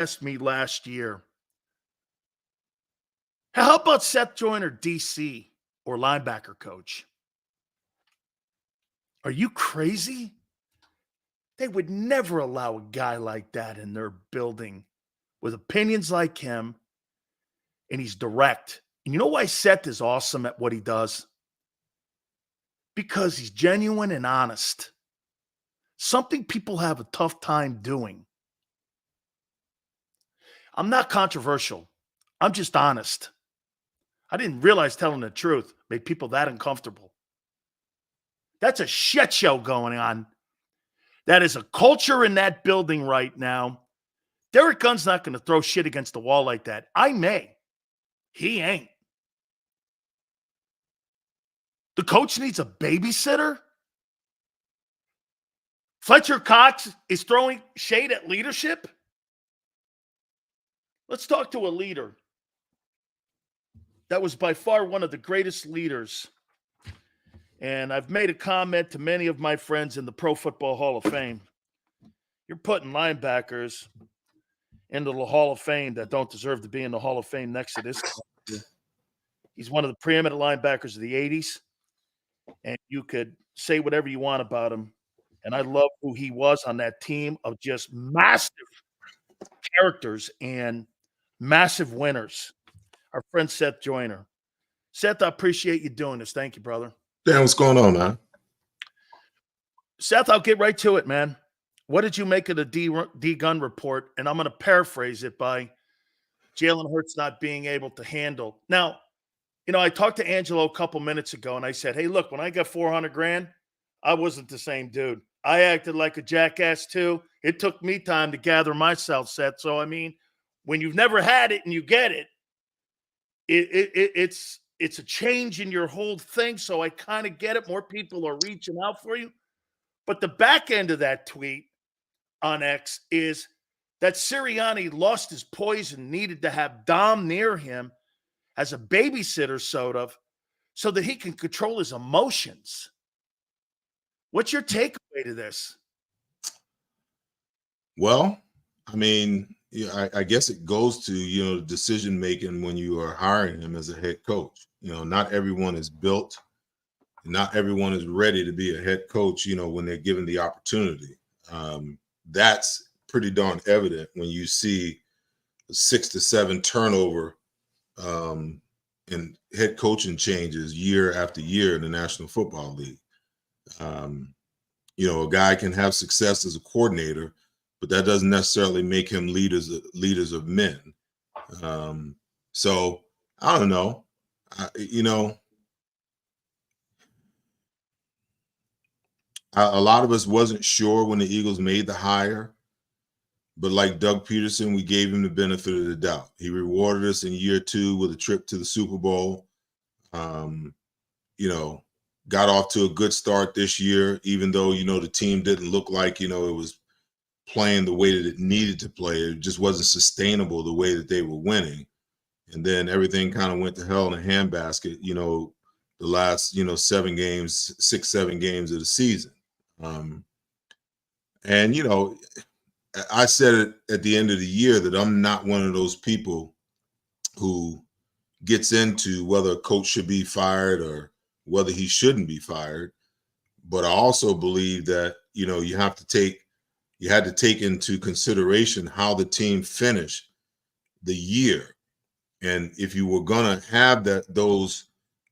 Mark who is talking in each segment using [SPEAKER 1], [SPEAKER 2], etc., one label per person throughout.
[SPEAKER 1] asked me last year, how about Seth Joyner, DC, or linebacker coach? Are you crazy? They would never allow a guy like that in their building with opinions like him, and he's direct. And you know why Seth is awesome at what he does? Because he's genuine and honest. Something people have a tough time doing. I'm not controversial. I'm just honest. I didn't realize telling the truth made people that uncomfortable. That's a shit show going on. That is a culture in that building right now. Derek Gunn's not going to throw shit against the wall like that. I may. He ain't. The coach needs a babysitter? Fletcher Cox is throwing shade at leadership? Let's talk to a leader that was by far one of the greatest leaders. And I've made a comment to many of my friends in the Pro Football Hall of Fame. You're putting linebackers into the Hall of Fame that don't deserve to be in the Hall of Fame next to this guy. He's one of the preeminent linebackers of the 80s. And you could say whatever you want about him. And I love who he was on that team of just massive characters and massive winners. Our friend Seth Joyner. Seth, I appreciate you doing this. Thank you, brother.
[SPEAKER 2] Dan, what's going on, man?
[SPEAKER 1] Seth, I'll get right to it, man. What did you make of the D Gun report? And I'm going to paraphrase it by Jalen Hurts not being able to handle. Now, you know, I talked to Angelo a couple minutes ago, and I said, hey, look, when I got $400,000, I wasn't the same dude. I acted like a jackass, too. It took me time to gather myself, Seth. So, I mean, when you've never had it and you get it, it's a change in your whole thing. So I kind of get it. More people are reaching out for you. But the back end of that tweet on X is that Sirianni lost his poison, needed to have Dom near him as a babysitter, sort of, so that he can control his emotions. What's your takeaway to this?
[SPEAKER 2] Well, I mean, yeah, I guess it goes to, you know, decision making when you are hiring him as a head coach. You know, not everyone is built, not everyone is ready to be a head coach, you know, when they're given the opportunity. That's pretty darn evident when you see 6 to 7 turnover and head coaching changes year after year in the National Football League. You know, a guy can have success as a coordinator, but that doesn't necessarily make him leaders of men. So I don't know. You know, a lot of us wasn't sure when the Eagles made the hire, but like Doug Peterson, we gave him the benefit of the doubt. He rewarded us in year 2 with a trip to the Super Bowl. You know, got off to a good start this year, even though, you know, the team didn't look like, you know, it was playing the way that it needed to play. It just wasn't sustainable the way that they were winning. And then everything kind of went to hell in a handbasket, you know, the last, you know, 7 games of the season. And, you know, I said it at the end of the year that I'm not one of those people who gets into whether a coach should be fired or whether he shouldn't be fired. But I also believe that, you know, you had to take into consideration how the team finished the year. And if you were going to have those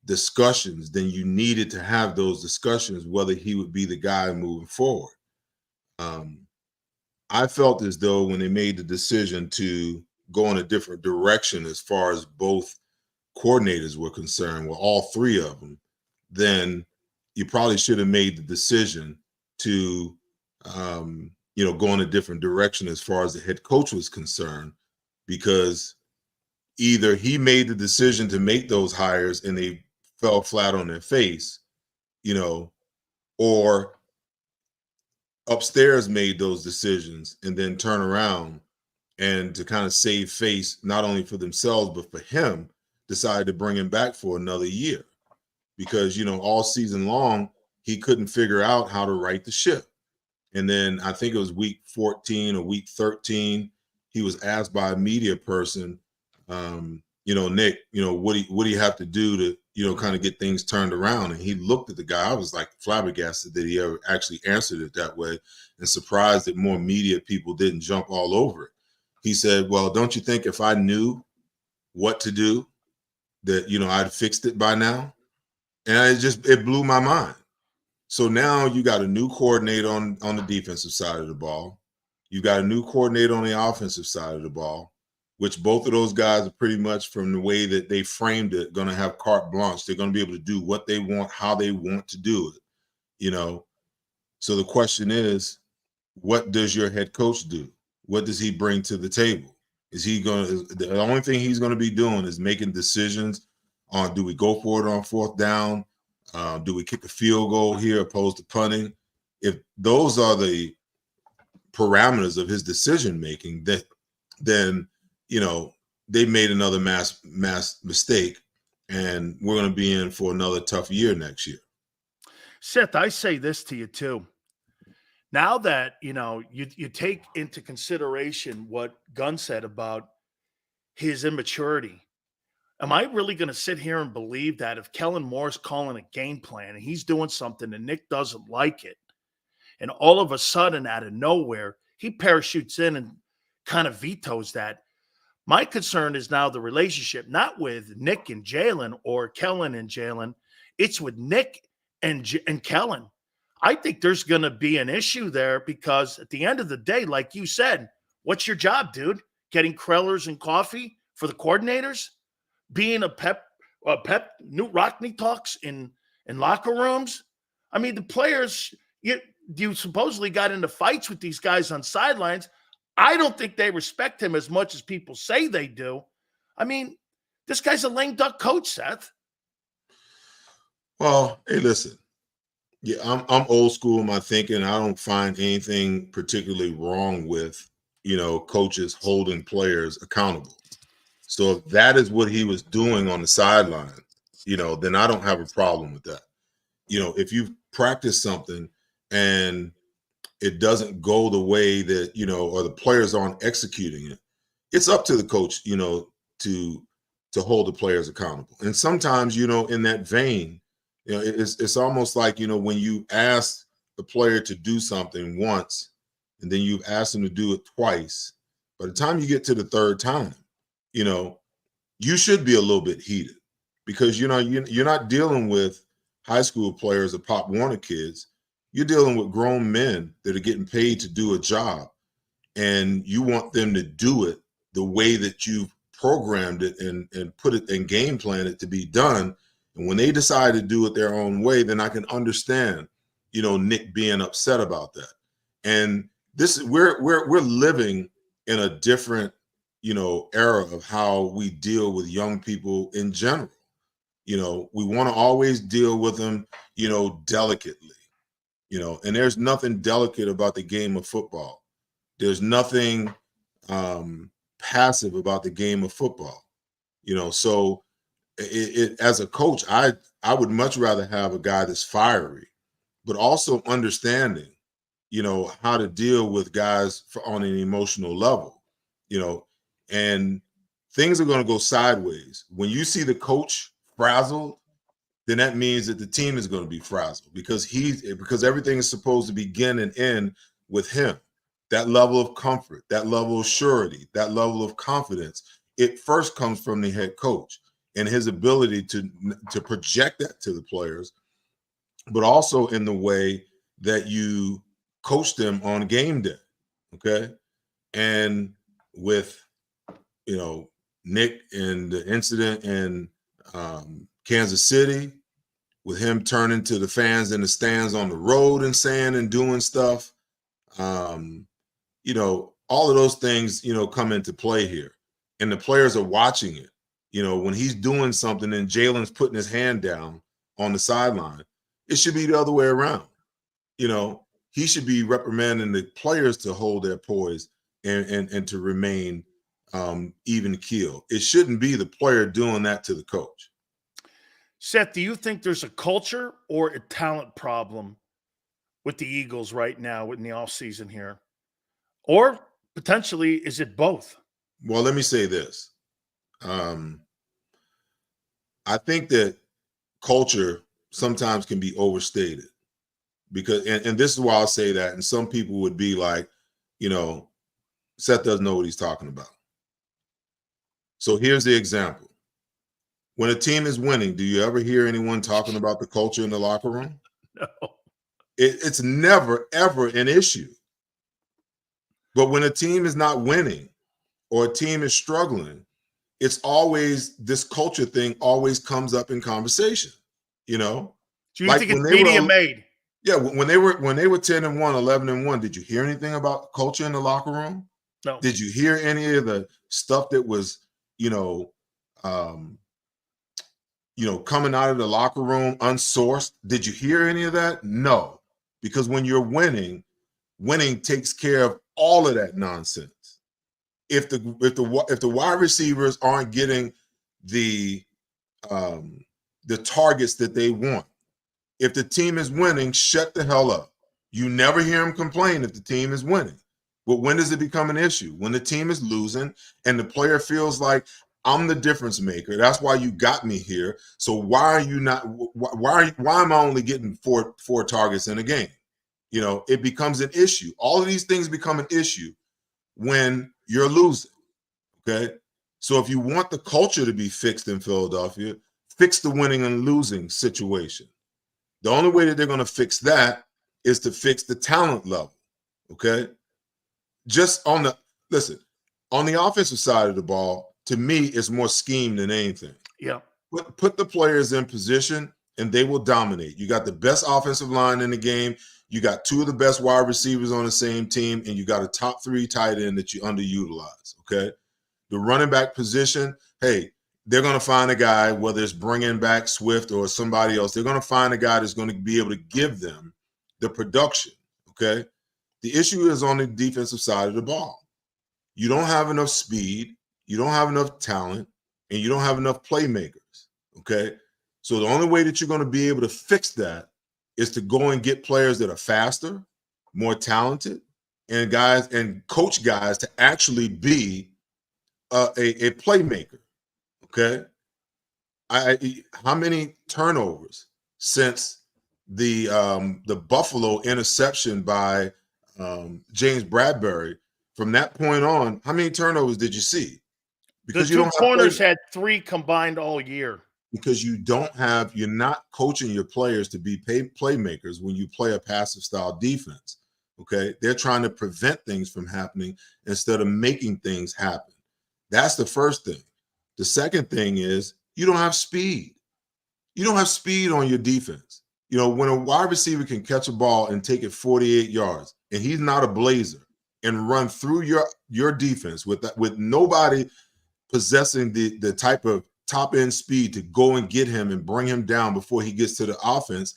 [SPEAKER 2] discussions, then you needed to have those discussions, whether he would be the guy moving forward. I felt as though when they made the decision to go in a different direction as far as both coordinators were concerned, well, all 3 of them, then you probably should have made the decision to, you know, go in a different direction as far as the head coach was concerned, because either he made the decision to make those hires and they fell flat on their face, you know, or upstairs made those decisions and then turn around and to kind of save face, not only for themselves, but for him, decided to bring him back for another year. Because, you know, all season long, he couldn't figure out how to right the ship. And then I think it was week 14 or week 13, he was asked by a media person, Nick, what do you have to do to, kind of get things turned around? And he looked at the guy. I was like flabbergasted that he ever actually answered it that way, and surprised that more media people didn't jump all over it. He said, well, don't you think if I knew what to do that, I'd fixed it by now? And it blew my mind. So now you got a new coordinator on the defensive side of the ball. You got a new coordinator on the offensive side of the ball, which both of those guys are pretty much, from the way that they framed it, going to have carte blanche. They're going to be able to do what they want, how they want to do it, So the question is, what does your head coach do? What does he bring to the table? The only thing he's going to be doing is making decisions on, do we go for it on fourth down? Do we kick a field goal here opposed to punting? If those are the parameters of his decision making, then they made another mass mistake, and we're going to be in for another tough year next year.
[SPEAKER 1] Seth, I say this to you too. Now that you take into consideration what Gunn said about his immaturity, am I really going to sit here and believe that if Kellen Moore's calling a game plan and he's doing something and Nick doesn't like it, and all of a sudden out of nowhere he parachutes in and kind of vetoes that? My concern is now the relationship, not with Nick and Jalen or Kellen and Jalen. It's with Nick and Kellen. I think there's going to be an issue there, because at the end of the day, like you said, what's your job, dude? Getting Krellers and coffee for the coordinators? Being a pep Newt Rockney talks in locker rooms? I mean, the players, you supposedly got into fights with these guys on sidelines. I don't think they respect him as much as people say they do. I mean, this guy's a lame duck coach, Seth.
[SPEAKER 2] Well, hey, listen. Yeah, I'm old school in my thinking. I don't find anything particularly wrong with, coaches holding players accountable. So if that is what he was doing on the sideline, then I don't have a problem with that. If you practice something and it doesn't go the way that, or the players aren't executing it, it's up to the coach, to hold the players accountable. And sometimes, in that vein, it's almost like, when you ask the player to do something once and then you've asked them to do it twice, by the time you get to the third time, you should be a little bit heated, because, you're not dealing with high school players or Pop Warner kids. You're dealing with grown men that are getting paid to do a job, and you want them to do it the way that you've programmed it and put it and game plan it to be done. And when they decide to do it their own way, then I can understand, Nick being upset about that. And we're living in a different, era of how we deal with young people in general. We want to always deal with them, delicately, and there's nothing delicate about the game of football. There's nothing passive about the game of football, so as a coach, I would much rather have a guy that's fiery, but also understanding, how to deal with guys on an emotional level, and things are going to go sideways. When you see the coach frazzled, then that means that the team is going to be frazzled, because everything is supposed to begin and end with him. That level of comfort, that level of surety, that level of confidence, it first comes from the head coach and his ability to project that to the players, but also in the way that you coach them on game day. Okay. And with, Nick and the incident in Kansas City, with him turning to the fans in the stands on the road and saying and doing stuff, all of those things, come into play here. And the players are watching it. When he's doing something and Jalen's putting his hand down on the sideline, it should be the other way around. He should be reprimanding the players to hold their poise and to remain even keel. It shouldn't be the player doing that to the coach.
[SPEAKER 1] Seth, do you think there's a culture or a talent problem with the Eagles right now in the offseason here? Or potentially, is it both?
[SPEAKER 2] Well, let me say this. I think that culture sometimes can be overstated because, and this is why I'll say that. And some people would be like, Seth doesn't know what he's talking about. So here's the example. When a team is winning, do you ever hear anyone talking about the culture in the locker room?
[SPEAKER 1] No.
[SPEAKER 2] It's never, ever an issue. But when a team is not winning or a team is struggling, it's always this culture thing always comes up in conversation,
[SPEAKER 1] So you
[SPEAKER 2] like
[SPEAKER 1] think
[SPEAKER 2] when
[SPEAKER 1] it's
[SPEAKER 2] they
[SPEAKER 1] media
[SPEAKER 2] were,
[SPEAKER 1] made?
[SPEAKER 2] yeah, when they were 10-1, 11-1, did you hear anything about culture in the locker room?
[SPEAKER 1] No.
[SPEAKER 2] Did you hear any of the stuff that was, coming out of the locker room unsourced? Did you hear any of that? No, because when you're winning takes care of all of that nonsense. If the wide receivers aren't getting the targets that they want, if the team is winning, shut the hell up. You never hear them complain if the team is winning. But when does it become an issue? When the team is losing and the player feels like, I'm the difference maker. That's why you got me here. So why are you not? Why am I only getting four targets in a game? It becomes an issue. All of these things become an issue when you're losing. Okay. So if you want the culture to be fixed in Philadelphia, fix the winning and losing situation. The only way that they're going to fix that is to fix the talent level. Okay. Just on the offensive side of the ball, to me, it's more scheme than anything.
[SPEAKER 1] Yeah.
[SPEAKER 2] Put the players in position and they will dominate. You got the best offensive line in the game. You got two of the best wide receivers on the same team, and you got a top 3 tight end that you underutilize. Okay. The running back position, hey, they're going to find a guy, whether it's bringing back Swift or somebody else, they're going to find a guy that's going to be able to give them the production. Okay. The issue is on the defensive side of the ball. You don't have enough speed, you don't have enough talent, and you don't have enough playmakers. Okay. So the only way that you're going to be able to fix that is to go and get players that are faster, more talented, and guys and coach guys to actually be a playmaker. Okay. How many turnovers since the Buffalo interception by James Bradbury? From that point on, how many turnovers did you see? Because
[SPEAKER 1] the two corners had 3 combined all year.
[SPEAKER 2] Because you're not coaching your players to be playmakers when you play a passive style defense. Okay. They're trying to prevent things from happening instead of making things happen. That's the first thing. The second thing is you don't have speed. You don't have speed on your defense. When a wide receiver can catch a ball and take it 48 yards and he's not a blazer and run through your defense with nobody possessing the type of top end speed to go and get him and bring him down before he gets to the offense,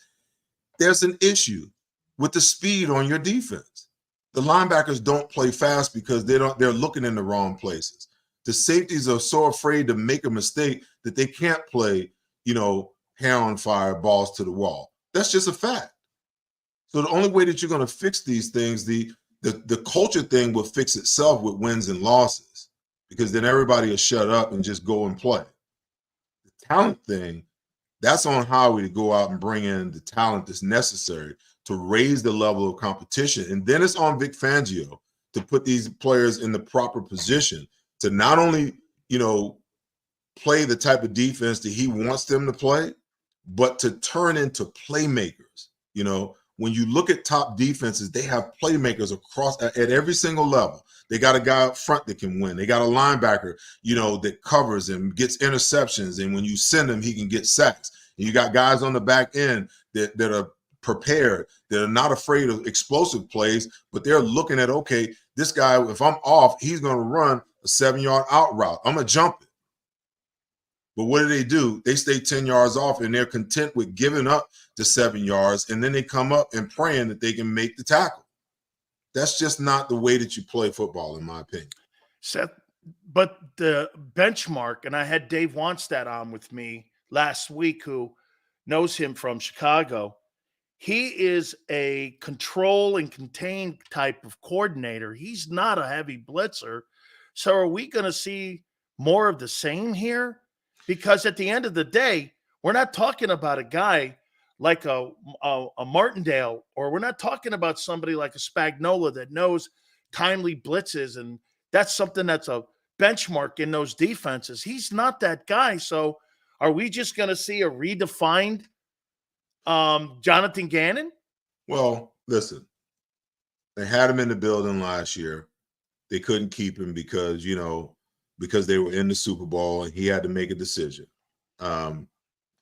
[SPEAKER 2] there's an issue with the speed on your defense. The linebackers don't play fast because they're looking in the wrong places. The safeties are so afraid to make a mistake that they can't play, hair on fire, balls to the wall. That's just a fact. So the only way that you're going to fix these things, the culture thing will fix itself with wins and losses, because then everybody will shut up and just go and play. The talent thing, that's on Howie to go out and bring in the talent that's necessary to raise the level of competition. And then it's on Vic Fangio to put these players in the proper position to not only, play the type of defense that he wants them to play, but to turn into playmakers. When you look at top defenses, they have playmakers across at every single level. They got a guy up front that can win. They got a linebacker, that covers and gets interceptions. And when you send him, he can get sacks. And you got guys on the back end that are prepared, that are not afraid of explosive plays, but they're looking at, okay, this guy, if I'm off, he's going to run a 7-yard out route. I'm going to jump it. But what do? They stay 10 yards off and they're content with giving up the 7 yards. And then they come up and praying that they can make the tackle. That's just not the way that you play football, in my opinion.
[SPEAKER 1] Seth, but the benchmark, and I had Dave Wannstedt on with me last week, who knows him from Chicago. he is a control and contain type of coordinator. He's not a heavy blitzer. So are we going to see more of the same here? Because at the end of the day, we're not talking about a guy like a Martindale, or we're not talking about somebody like a Spagnuolo that knows timely blitzes, and that's something that's a benchmark in those defenses. He's not that guy. So are we just going to see a redefined Jonathan Gannon?
[SPEAKER 2] Well, listen, they had him in the building last year. They couldn't keep him because they were in the Super Bowl and he had to make a decision.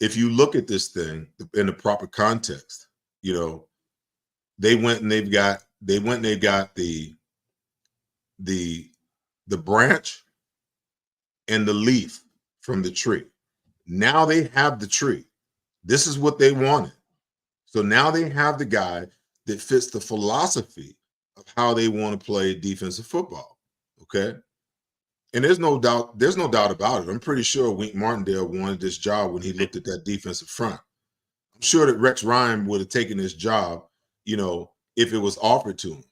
[SPEAKER 2] If you look at this thing in the proper context, they went and they've got the branch and the leaf from the tree. Now they have the tree. This is what they wanted. So now they have the guy that fits the philosophy of how they want to play defensive football. Okay. And there's no doubt about it. I'm pretty sure Wink Martindale wanted this job when he looked at that defensive front. I'm sure that Rex Ryan would have taken this job, if it was offered to him.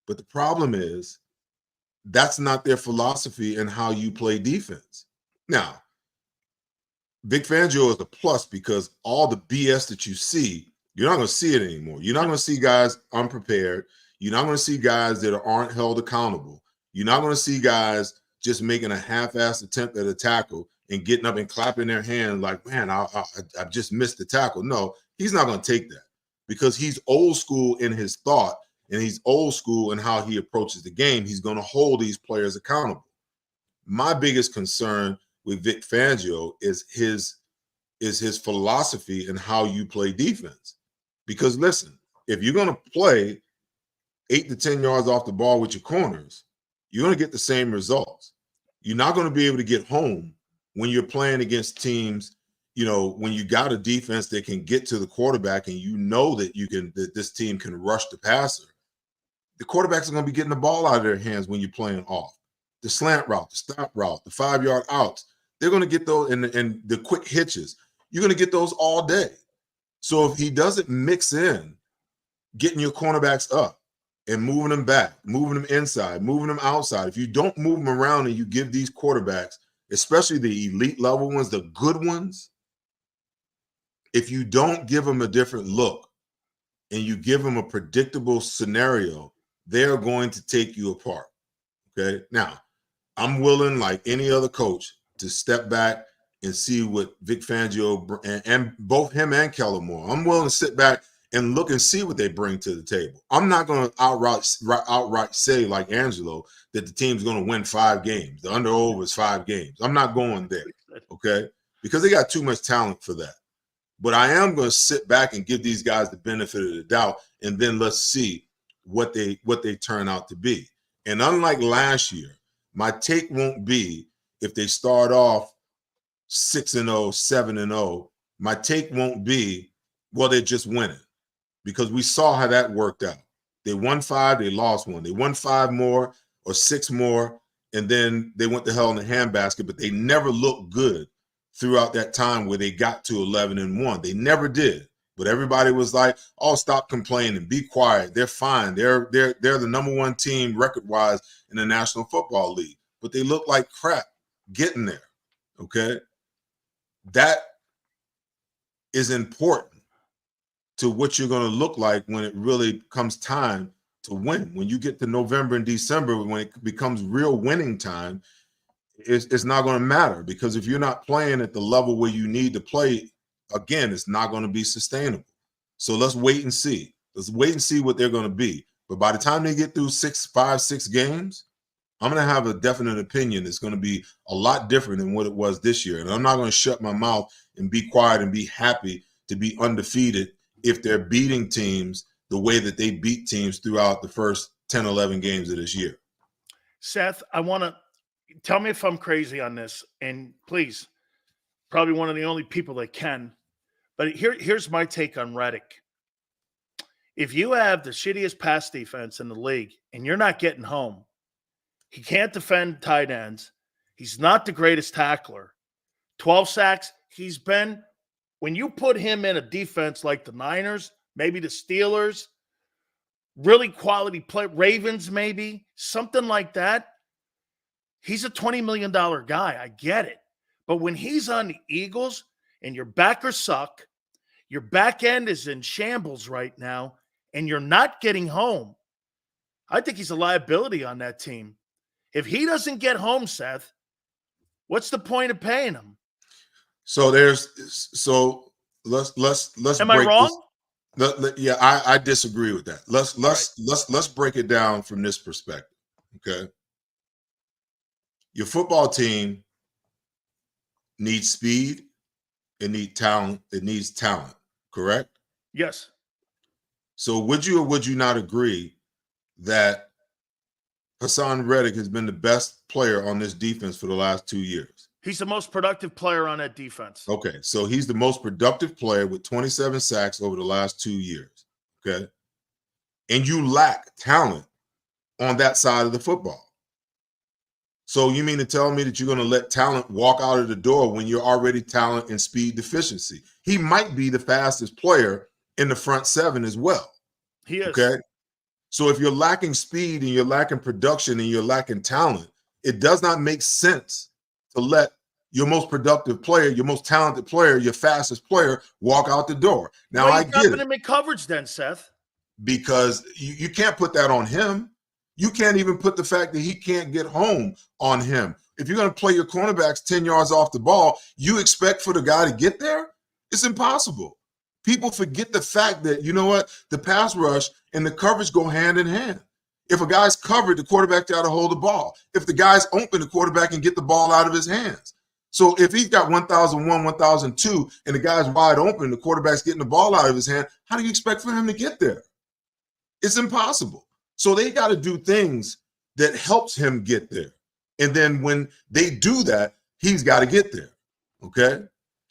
[SPEAKER 2] But the problem is that's not their philosophy and how you play defense. Now, Vic Fangio is a plus because all the BS that you see, you're not going to see it anymore. You're not going to see guys unprepared. You're not going to see guys that aren't held accountable. You're not going to see guys just making a half-assed attempt at a tackle and getting up and clapping their hands like, man, I just missed the tackle. No, he's not going to take that because he's old school in his thought and he's old school in how he approaches the game. He's going to hold these players accountable. My biggest concern with Vic Fangio is his philosophy and how you play defense. Because listen, if you're going to play 8 to 10 yards off the ball with your corners, you're going to get the same results. You're not going to be able to get home when you're playing against teams, when you got a defense that can get to the quarterback and that this team can rush the passer. The quarterbacks are going to be getting the ball out of their hands when you're playing off. The slant route, the stop route, the 5-yard outs, they're going to get those, and the quick hitches. You're going to get those all day. So if he doesn't mix in getting your cornerbacks up and moving them back, moving them inside, moving them outside, if you don't move them around and you give these quarterbacks, especially the elite level ones, the good ones, if you don't give them a different look and you give them a predictable scenario, they're going to take you apart. Okay. Now, I'm willing, like any other coach, to step back and see what Vic Fangio and both him and Kellen Moore. I'm willing to sit back and look and see what they bring to the table. I'm not going to outright say, like Angelo, that the team's going to win 5 games. The under-over is 5 games. I'm not going there, okay? Because they got too much talent for that. But I am going to sit back and give these guys the benefit of the doubt, and then let's see what they turn out to be. And unlike last year, my take won't be if they start off 6-0, 7-0. My take won't be, well, they're just winning, because we saw how that worked out. They won 5, they lost 1. They won 5 more or 6 more, and then they went to hell in the handbasket, but they never looked good throughout that time where they got to 11-1. They never did. But everybody was like, oh, stop complaining, be quiet. They're fine. They're the number 1 team record-wise in the National Football League. But they look like crap getting there, okay? That is important to what you're going to look like when it really comes time to win. When you get to November and December, when it becomes real winning time, it's not going to matter, because if you're not playing at the level where you need to play, again, it's not going to be sustainable. So let's wait and see. Let's wait and see what they're going to be. But by the time they get through 5, 6 games, I'm going to have a definite opinion. It's going to be a lot different than what it was this year. And I'm not going to shut my mouth and be quiet and be happy to be undefeated if they're beating teams the way that they beat teams throughout the first 10, 11 games of this year.
[SPEAKER 1] Seth, I want to tell me if I'm crazy on this, and please, probably one of the only people that can. But here's my take on Reddick. If you have the shittiest pass defense in the league and you're not getting home, he can't defend tight ends. He's not the greatest tackler. 12 sacks. When you put him in a defense like the Niners, maybe the Steelers, really quality play, Ravens maybe, something like that. He's a $20 million guy. I get it. But when he's on the Eagles and your backers suck, your back end is in shambles right now, and you're not getting home, I think he's a liability on that team. If he doesn't get home, Seth, what's the point of paying him?
[SPEAKER 2] So let's
[SPEAKER 1] Am I
[SPEAKER 2] break
[SPEAKER 1] wrong?
[SPEAKER 2] Yeah, I disagree with that. Let's break it down from this perspective. Okay. Your football team needs speed, it needs talent, correct?
[SPEAKER 1] Yes.
[SPEAKER 2] So would you or would you not agree that Hassan Reddick has been the best player on this defense for the last 2 years?
[SPEAKER 1] He's the most productive player on that defense.
[SPEAKER 2] Okay, so he's the most productive player with 27 sacks over the last 2 years, okay? And you lack talent on that side of the football. So you mean to tell me that you're going to let talent walk out of the door when you're already talent and speed deficiency? He might be the fastest player in the front seven as well.
[SPEAKER 1] He is.
[SPEAKER 2] Okay. So if you're lacking speed and you're lacking production and you're lacking talent, it does not make sense to let your most productive player, your most talented player, your fastest player walk out the door. Now, I get it.
[SPEAKER 1] Him in coverage then, Seth?
[SPEAKER 2] Because you can't put that on him. You can't even put the fact that he can't get home on him. If you're going to play your cornerbacks 10 yards off the ball, you expect for the guy to get there? It's impossible. People forget the fact that, you know what, the pass rush and the coverage go hand in hand. If a guy's covered, the quarterback got to hold the ball. If the guy's open, the quarterback can get the ball out of his hands. So if he's got 1,001, 1,002, and the guy's wide open, the quarterback's getting the ball out of his hand, how do you expect for him to get there? It's impossible. So they got to do things that helps him get there. And then when they do that, he's got to get there. Okay.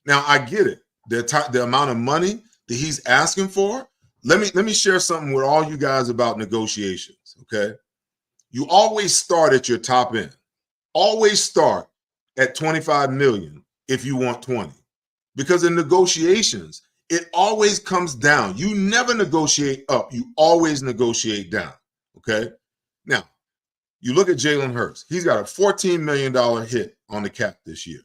[SPEAKER 2] Now I get it. The amount of money that he's asking for. Let me share something with all you guys about negotiations. Okay. You always start at your top end. Always start at 25 million if you want 20. Because in negotiations, it always comes down. You never negotiate up. You always negotiate down. Okay. Now, you look at Jalen Hurts. He's got a $14 million hit on the cap this year.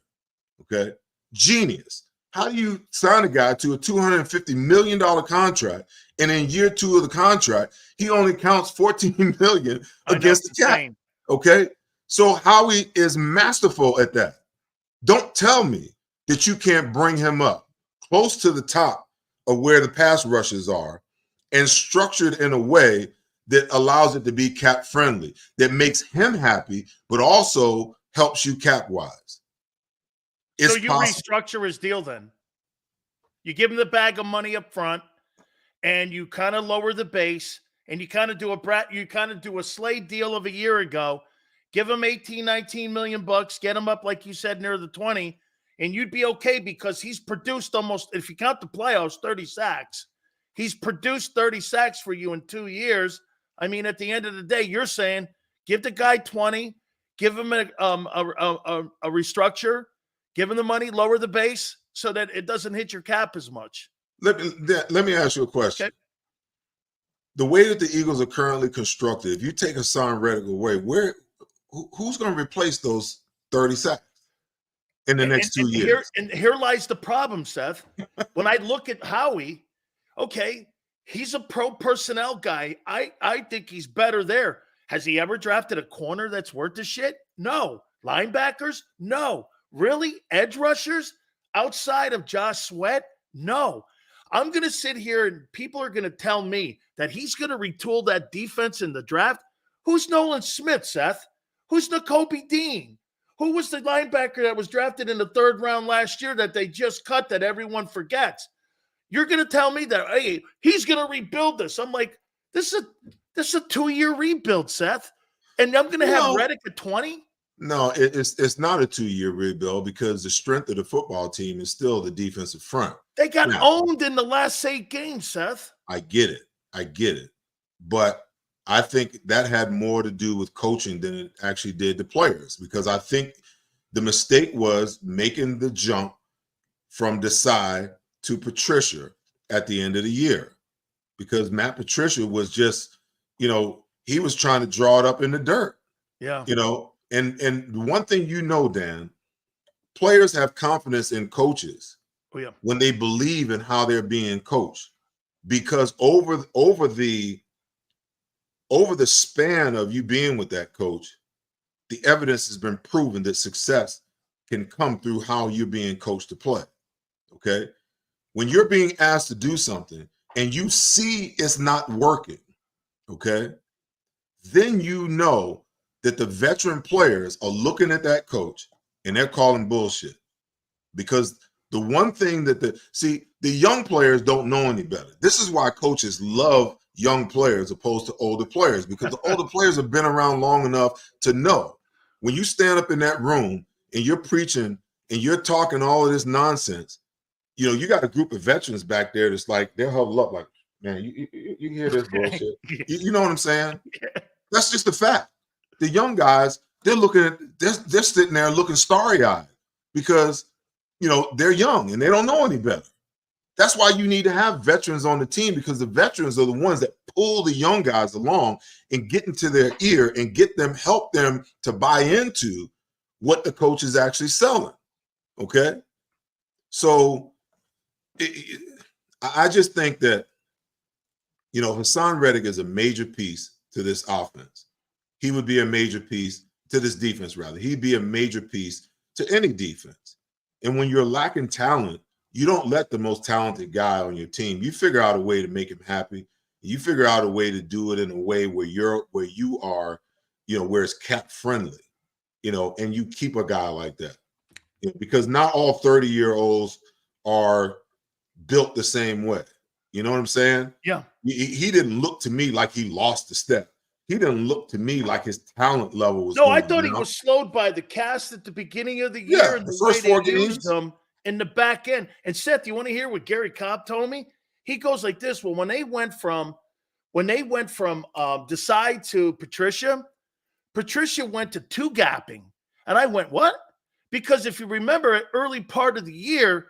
[SPEAKER 2] Okay. Genius. How do you sign a guy to a $250 million contract, and in year 2 of the contract, he only counts $14 million against the cap? Okay. So Howie is masterful at that. Don't tell me that you can't bring him up close to the top of where the pass rushes are and structured in a way that allows it to be cap friendly, that makes him happy, but also helps you cap wise.
[SPEAKER 1] So you restructure his deal then. You give him the bag of money up front, and you kind of lower the base, and you kind of do a Slade deal of a year ago. Give him 18, 19 million bucks, get him up, like you said, near the 20, and you'd be okay because he's produced almost, if you count the playoffs, 30 sacks. He's produced 30 sacks for you in 2 years. I mean, at the end of the day, you're saying give the guy 20, give him a restructure, give him the money, lower the base so that it doesn't hit your cap as much.
[SPEAKER 2] Let me ask you a question. Okay. The way that the Eagles are currently constructed, if you take Hassan Reddick away, who's going to replace those 30 sacks in the next 2 years?
[SPEAKER 1] Here lies the problem, Seth. When I look at Howie, okay, he's a pro personnel guy. I think he's better there. Has he ever drafted a corner that's worth the shit? No. Linebackers? No. Really? Edge rushers? Outside of Josh Sweat? No. I'm going to sit here and people are going to tell me that he's going to retool that defense in the draft. Who's Nolan Smith, Seth? Who's Nakobe Dean? Who was the linebacker that was drafted in the 3rd round last year that they just cut that everyone forgets? You're going to tell me that, hey, he's going to rebuild this. I'm like, this is a 2-year rebuild, Seth. And I'm going to have Reddick at 20?
[SPEAKER 2] No, it's not a 2-year rebuild because the strength of the football team is still the defensive front.
[SPEAKER 1] They got owned in the last 8 games, Seth.
[SPEAKER 2] I get it. But I think that had more to do with coaching than it actually did the players, because I think the mistake was making the jump from Desai to Patricia at the end of the year. because Matt Patricia was just, he was trying to draw it up in the dirt.
[SPEAKER 1] Yeah.
[SPEAKER 2] And one thing Dan, players have confidence in coaches when they believe in how they're being coached, because over the span of you being with that coach, the evidence has been proven that success can come through how you're being coached to play. Okay. When you're being asked to do something and you see it's not working, okay, then you know that the veteran players are looking at that coach and they're calling bullshit. Because the one thing that the young players don't know any better. This is why coaches love young players opposed to older players, because the older players have been around long enough to know when you stand up in that room and you're preaching and you're talking all of this nonsense, you got a group of veterans back there that's like, they're huddled up like, man, you hear this bullshit. You know what I'm saying?
[SPEAKER 1] Yeah.
[SPEAKER 2] That's just a fact. The young guys, they're sitting there looking starry-eyed because, they're young and they don't know any better. That's why you need to have veterans on the team, because the veterans are the ones that pull the young guys along and get into their ear and help them to buy into what the coach is actually selling. Okay. So I just think that, Hassan Reddick is a major piece to this offense. He would be a major piece to this defense, rather. He'd be a major piece to any defense. And when you're lacking talent, you don't let the most talented guy on your team. You figure out a way to make him happy. You figure out a way to do it in a way where you are, where it's cap friendly, and you keep a guy like that. Because not all 30-year-olds are built the same way. You know what I'm saying?
[SPEAKER 1] Yeah.
[SPEAKER 2] He didn't look to me like he lost a step. He didn't look to me like his talent level was.
[SPEAKER 1] No, I thought he was slowed by the cast at the beginning of the year and the
[SPEAKER 2] first
[SPEAKER 1] way
[SPEAKER 2] 4
[SPEAKER 1] they
[SPEAKER 2] games
[SPEAKER 1] used him in the back end. And Seth, you want to hear what Gary Cobb told me? He goes like this. Well, when they went from Desai to Patricia went to 2-gapping. And I went, what? Because if you remember, at early part of the year,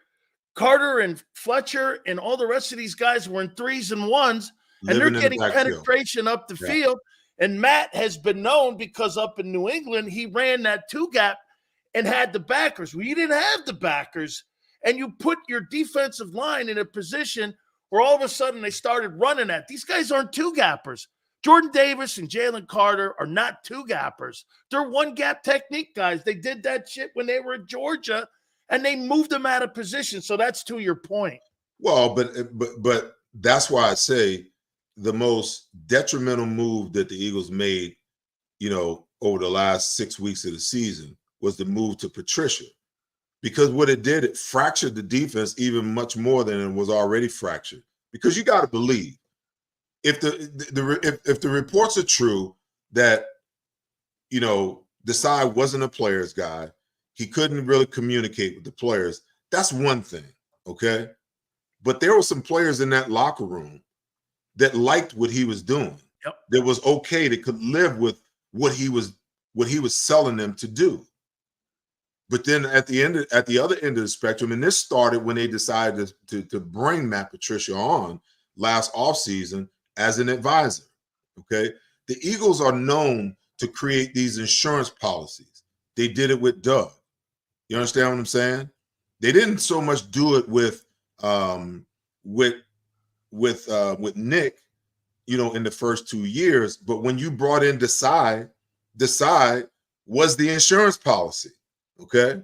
[SPEAKER 1] Carter and Fletcher and all the rest of these guys were in 3s and 1s, and they're getting penetration up the field. And Matt has been known because up in New England, he ran that 2-gap and had the backers. Well, you didn't have the backers, and you put your defensive line in a position where all of a sudden they started running that. These guys aren't 2-gappers. Jordan Davis and Jalen Carter are not 2-gappers. They're 1-gap technique guys. They did that shit when they were at Georgia, and they moved them out of position. So that's to your point.
[SPEAKER 2] Well, but that's why I say the most detrimental move that the Eagles made, over the last 6 weeks of the season was the move to Patricia. Because what it did, it fractured the defense even much more than it was already fractured. Because you got to believe, if the reports are true that, Desai wasn't a player's guy, he couldn't really communicate with the players, that's one thing, okay? But there were some players in that locker room that liked what he was doing.
[SPEAKER 1] Yep.
[SPEAKER 2] That was okay, that could live with what he was selling them to do. But then at the other end of the spectrum, and this started when they decided to bring Matt Patricia on last offseason as an advisor. Okay. The Eagles are known to create these insurance policies. They did it with Doug. You understand what I'm saying? They didn't so much do it with Nick, in the first 2 years. But when you brought in Desai was the insurance policy. Okay.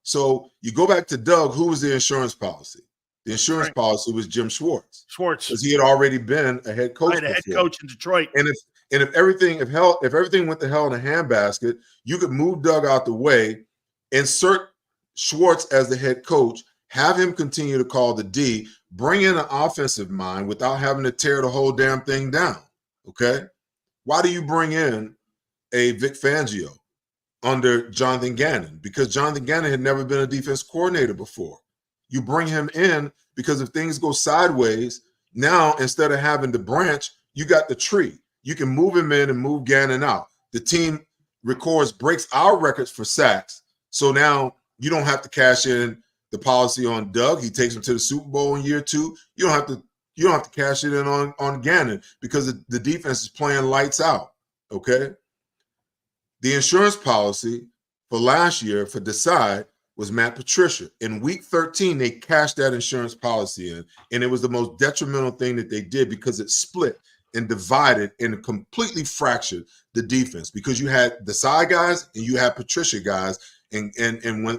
[SPEAKER 2] So you go back to Doug, who was the insurance policy? The insurance policy was Jim Schwartz. Because he had already been a head coach.
[SPEAKER 1] Right, a head coach in Detroit.
[SPEAKER 2] And if everything went to hell in a handbasket, you could move Doug out the way, insert Schwartz as the head coach, have him continue to call the D, bring in an offensive mind without having to tear the whole damn thing down. Okay. Why do you bring in a Vic Fangio under Jonathan Gannon? Because Jonathan Gannon had never been a defense coordinator before. You bring him in because if things go sideways, now instead of having the branch, you got the tree. You can move him in and move Gannon out. The team breaks our records for sacks. So now you don't have to cash in the policy on Doug. He takes him to the Super Bowl in year 2. You don't have to You don't have to cash it in on Gannon because the defense is playing lights out, okay? The insurance policy for last year for Decide was Matt Patricia. In week 13, they cashed that insurance policy in, and it was the most detrimental thing that they did because it split and divided and completely fractured the defense because you had Decide guys and you had Patricia guys, and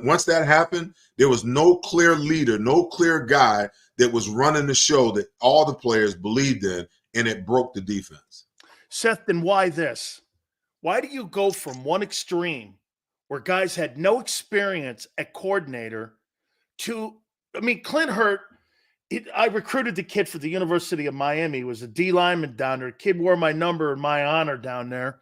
[SPEAKER 2] once that happened, there was no clear leader, no clear guy that was running the show that all the players believed in, and it broke the defense.
[SPEAKER 1] Seth, then why this? Why do you go from one extreme where guys had no experience at coordinator to, I mean, Clint Hurt, I recruited the kid for the University of Miami. He was a D lineman down there. Kid wore my number in my honor down there.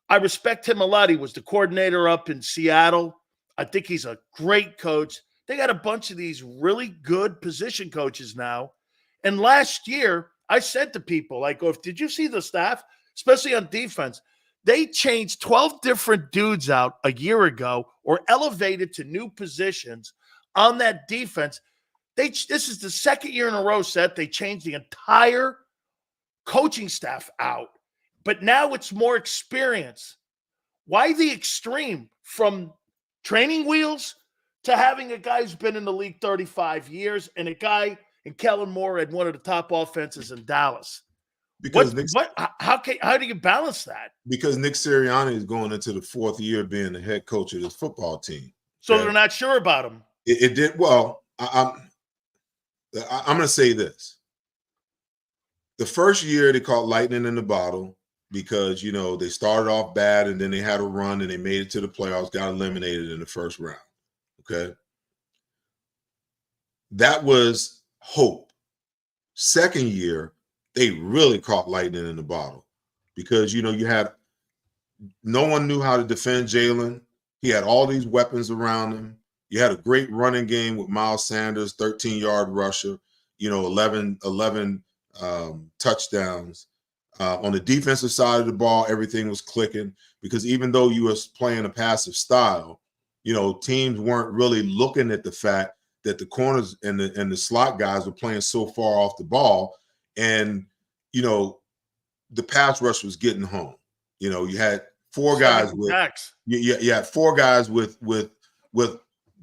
[SPEAKER 1] I respect him a lot. He was the coordinator up in Seattle. I think he's a great coach. They got a bunch of these really good position coaches now. And last year, I said to people, I go, did you see the staff, especially on defense? They changed 12 different dudes out a year ago or elevated to new positions on that defense. This is the second year in a row, Seth, they changed the entire coaching staff out. But now it's more experience. Why the extreme from training wheels to having a guy who's been in the league 35 years and a guy in Kellen Moore had one of the top offenses in Dallas?
[SPEAKER 2] Because
[SPEAKER 1] how do you balance that?
[SPEAKER 2] Because Nick Sirianni is going into the fourth year being the head coach of this football team.
[SPEAKER 1] So they're not sure about him.
[SPEAKER 2] It did well. I'm going to say this. The first year they caught lightning in the bottle because, they started off bad and then they had a run and they made it to the playoffs, got eliminated in the first round. Okay. That was hope. Second year, they really caught lightning in the bottle because, you had no one knew how to defend Jalen. He had all these weapons around him. You had a great running game with Miles Sanders, 13-yard rusher, 11 touchdowns. On the defensive side of the ball, everything was clicking because even though you was playing a passive style, teams weren't really looking at the fact that the corners and the slot guys were playing so far off the ball. And, the pass rush was getting home. You had four guys with sacks. You had four guys with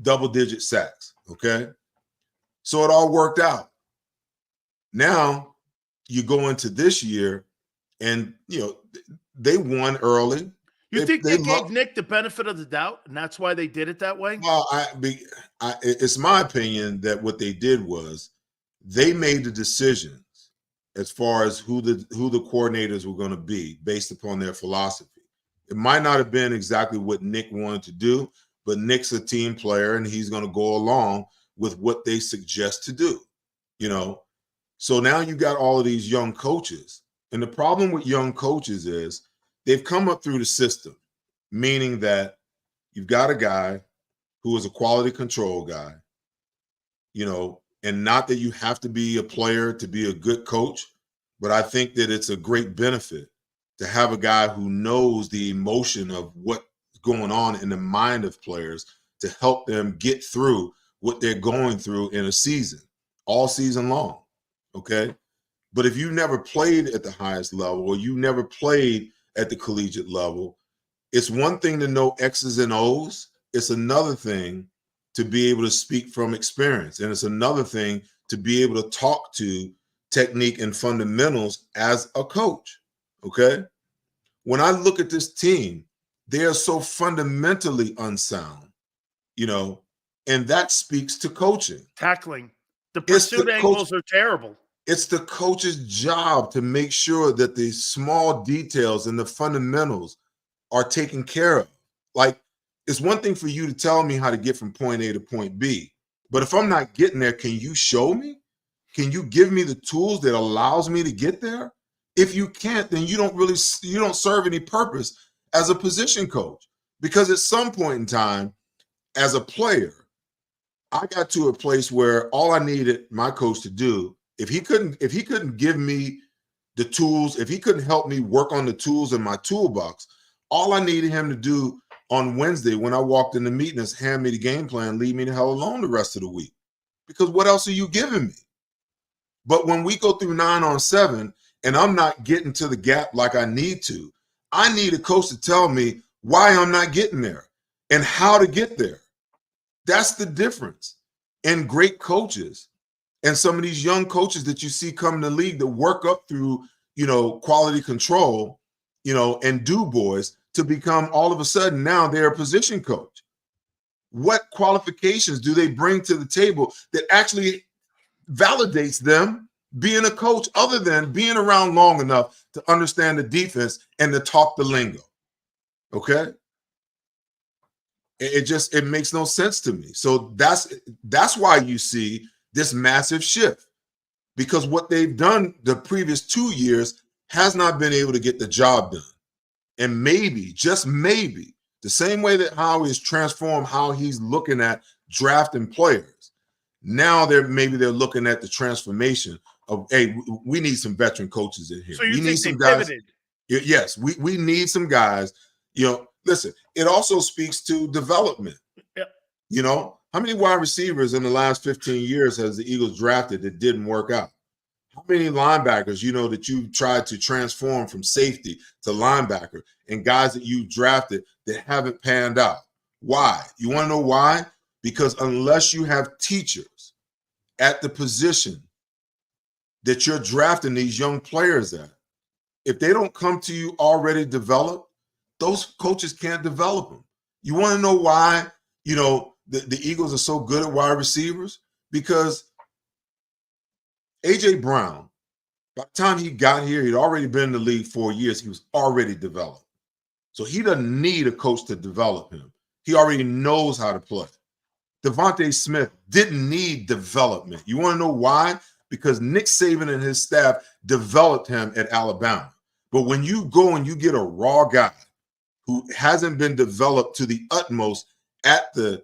[SPEAKER 2] double-digit sacks, okay? So it all worked out. Now you go into this year and, they won early.
[SPEAKER 1] You think they gave Nick the benefit of the doubt, and that's why they did it that way?
[SPEAKER 2] Well, it's my opinion that what they did was they made the decisions as far as who the coordinators were going to be based upon their philosophy. It might not have been exactly what Nick wanted to do, but Nick's a team player, and he's going to go along with what they suggest to do, So now you got all of these young coaches. And the problem with young coaches is they've come up through the system, meaning that you've got a guy who is a quality control guy, and not that you have to be a player to be a good coach, but I think that it's a great benefit to have a guy who knows the emotion of what's going on in the mind of players to help them get through what they're going through in a season, all season long, okay? But if you never played at the highest level or you never played at the collegiate level, it's one thing to know X's and O's. It's another thing to be able to speak from experience. And it's another thing to be able to talk to technique and fundamentals as a coach, okay? When I look at this team, they are so fundamentally unsound, and that speaks to coaching.
[SPEAKER 1] Tackling. The pursuit angles are terrible.
[SPEAKER 2] It's the coach's job to make sure that the small details and the fundamentals are taken care of. Like, it's one thing for you to tell me how to get from point A to point B, but if I'm not getting there, can you show me? Can you give me the tools that allows me to get there? If you can't, then you don't serve any purpose as a position coach, because at some point in time, as a player, I got to a place where all I needed my coach to do, if he couldn't give me the tools, if he couldn't help me work on the tools in my toolbox, all I needed him to do on Wednesday when I walked in the meeting is hand me the game plan, leave me the hell alone the rest of the week. Because what else are you giving me? But when we go through 9-on-7 and I'm not getting to the gap like I need to, I need a coach to tell me why I'm not getting there and how to get there. That's the difference. And great coaches and some of these young coaches that you see come in the league that work up through, quality control, and do boys to become all of a sudden now they're a position coach. What qualifications do they bring to the table that actually validates them being a coach other than being around long enough to understand the defense and to talk the lingo? Okay. It makes no sense to me. So that's why you see this massive shift, because what they've done the previous 2 years has not been able to get the job done. And maybe, just maybe, the same way that Howie has transformed how he's looking at drafting players, now they're looking at the transformation of, hey, we need some veteran coaches in here.
[SPEAKER 1] So you
[SPEAKER 2] we
[SPEAKER 1] think
[SPEAKER 2] need
[SPEAKER 1] they
[SPEAKER 2] some guys.
[SPEAKER 1] pivoted?
[SPEAKER 2] Yes, we need some guys. Listen, it also speaks to development.
[SPEAKER 1] Yep.
[SPEAKER 2] How many wide receivers in the last 15 years has the Eagles drafted that didn't work out? How many linebackers, that you tried to transform from safety to linebacker, and guys that you drafted that haven't panned out? Why? You want to know why? Because unless you have teachers at the position that you're drafting these young players at, if they don't come to you already developed, those coaches can't develop them. You want to know why, the Eagles are so good at wide receivers? Because A.J. Brown, by the time he got here, he'd already been in the league 4 years. He was already developed. So he doesn't need a coach to develop him. He already knows how to play. Devontae Smith didn't need development. You want to know why? Because Nick Saban and his staff developed him at Alabama. But when you go and you get a raw guy who hasn't been developed to the utmost at the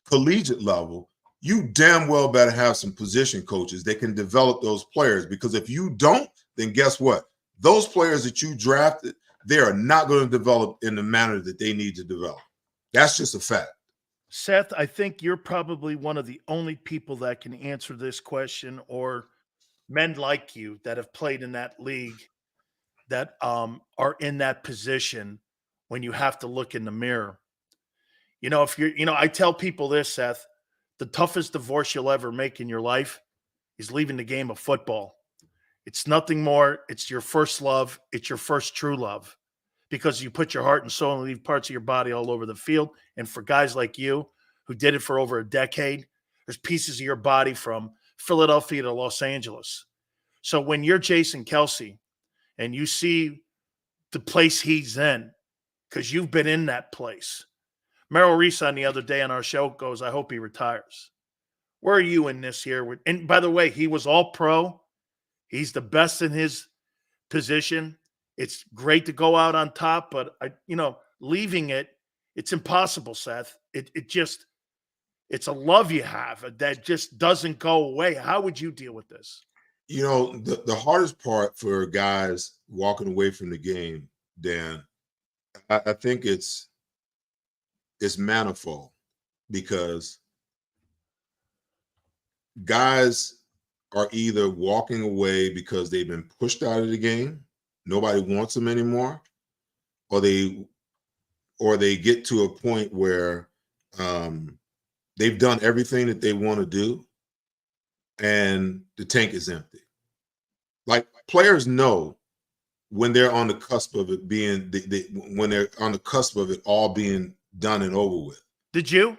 [SPEAKER 2] collegiate level, you damn well better have some position coaches that can develop those players. Because if you don't, then guess what? Those players that you drafted, they are not going to develop in the manner that they need to develop. That's just a fact.
[SPEAKER 1] Seth, I think you're probably one of the only people that can answer this question, or men like you that have played in that league that are in that position when you have to look in the mirror. If you're, I tell people this, Seth, the toughest divorce you'll ever make in your life is leaving the game of football. It's nothing more. It's your first love. It's your first true love, because you put your heart and soul and leave parts of your body all over the field. And for guys like you who did it for over a decade, there's pieces of your body from Philadelphia to Los Angeles. So when you're Jason Kelce and you see the place he's in, because you've been in that place. Merrill Reese on the other day on our show goes, I hope he retires. Where are you in this here? And by the way, he was all pro. He's the best in his position. It's great to go out on top, but leaving it's impossible, Seth. It's a love you have that just doesn't go away. How would you deal with this?
[SPEAKER 2] The hardest part for guys walking away from the game, Dan, I think it's manifold, because guys are either walking away because they've been pushed out of the game, nobody wants them anymore, or they get to a point where they've done everything that they want to do and the tank is empty. Like, players know when they're on the cusp of it being when they're on the cusp of it all being done and over with.
[SPEAKER 1] Did you?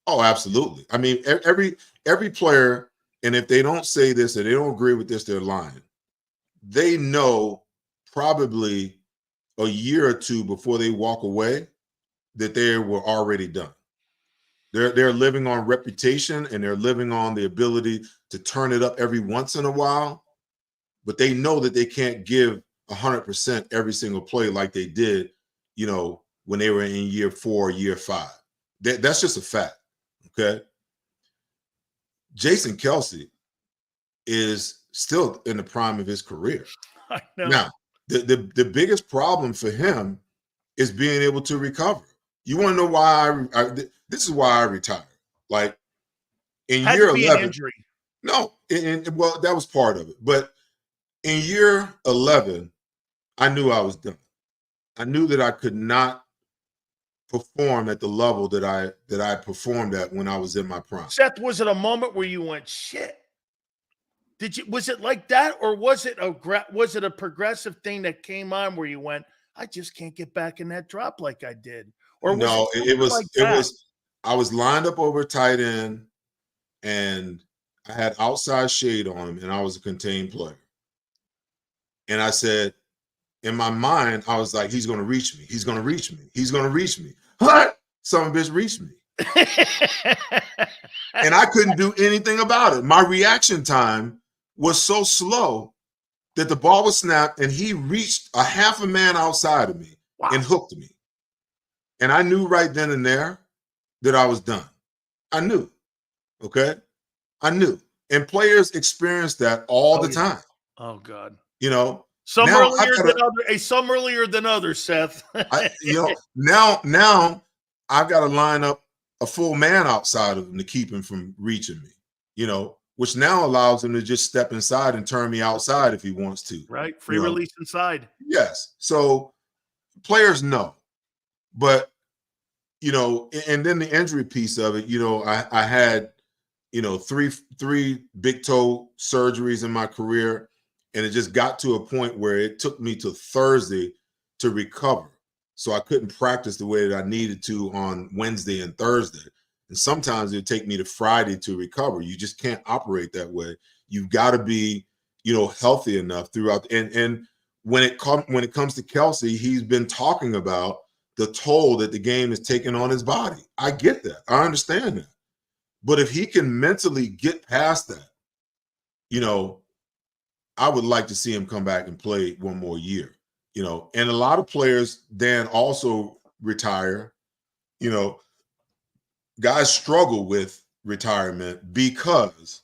[SPEAKER 2] Oh, absolutely. I mean, every player, and if they don't say this or they don't agree with this, they're lying. They know probably a year or two before they walk away that they were already done. They're living on reputation, and they're living on the ability to turn it up every once in a while, but they know that they can't give 100% every single play like they did, when they were in year 4 or year 5. That's just a fact. Okay. Jason Kelce is still in the prime of his career.
[SPEAKER 1] I know.
[SPEAKER 2] Now, the biggest problem for him is being able to recover. You want to know why this is why I retired. Like, in
[SPEAKER 1] Had
[SPEAKER 2] year
[SPEAKER 1] to be
[SPEAKER 2] 11,
[SPEAKER 1] an injury.
[SPEAKER 2] No, and well, that was part of it. But in year 11, I knew I was done. I knew that I could not perform at the level that I performed at when I was in my prime.
[SPEAKER 1] Seth, was it a moment where you went, shit? Was it like that, or was it a progressive thing that came on where you went, I just can't get back in that drop like I did? Or was
[SPEAKER 2] No,
[SPEAKER 1] it like
[SPEAKER 2] it
[SPEAKER 1] that?
[SPEAKER 2] was I was lined up over tight end, and I had outside shade on him, and I was a contained player. And I said, in my mind, I was like, he's going to reach me. He's going to reach me. He's going to reach me. What? Some bitch reached me. And I couldn't do anything about it. My reaction time was so slow that the ball was snapped and he reached a half a man outside of me and hooked me. And I knew right then and there that I was done. I knew. Okay? I knew. And players experience that all the time.
[SPEAKER 1] Oh, God.
[SPEAKER 2] You know,
[SPEAKER 1] some earlier than others, Seth.
[SPEAKER 2] Now I've got to line up a full man outside of him to keep him from reaching me, which now allows him to just step inside and turn me outside if he wants to.
[SPEAKER 1] Right. Free release inside.
[SPEAKER 2] Yes. So players know. But, and then the injury piece of it, I had, three big toe surgeries in my career. And it just got to a point where it took me to Thursday to recover. So I couldn't practice the way that I needed to on Wednesday and Thursday. And sometimes it would take me to Friday to recover. You just can't operate that way. You've got to be, healthy enough throughout. And when it comes to Kelsey, he's been talking about the toll that the game is taking on his body. I get that. I understand that. But if he can mentally get past that, I would like to see him come back and play one more year, and a lot of players then also retire. Guys struggle with retirement because,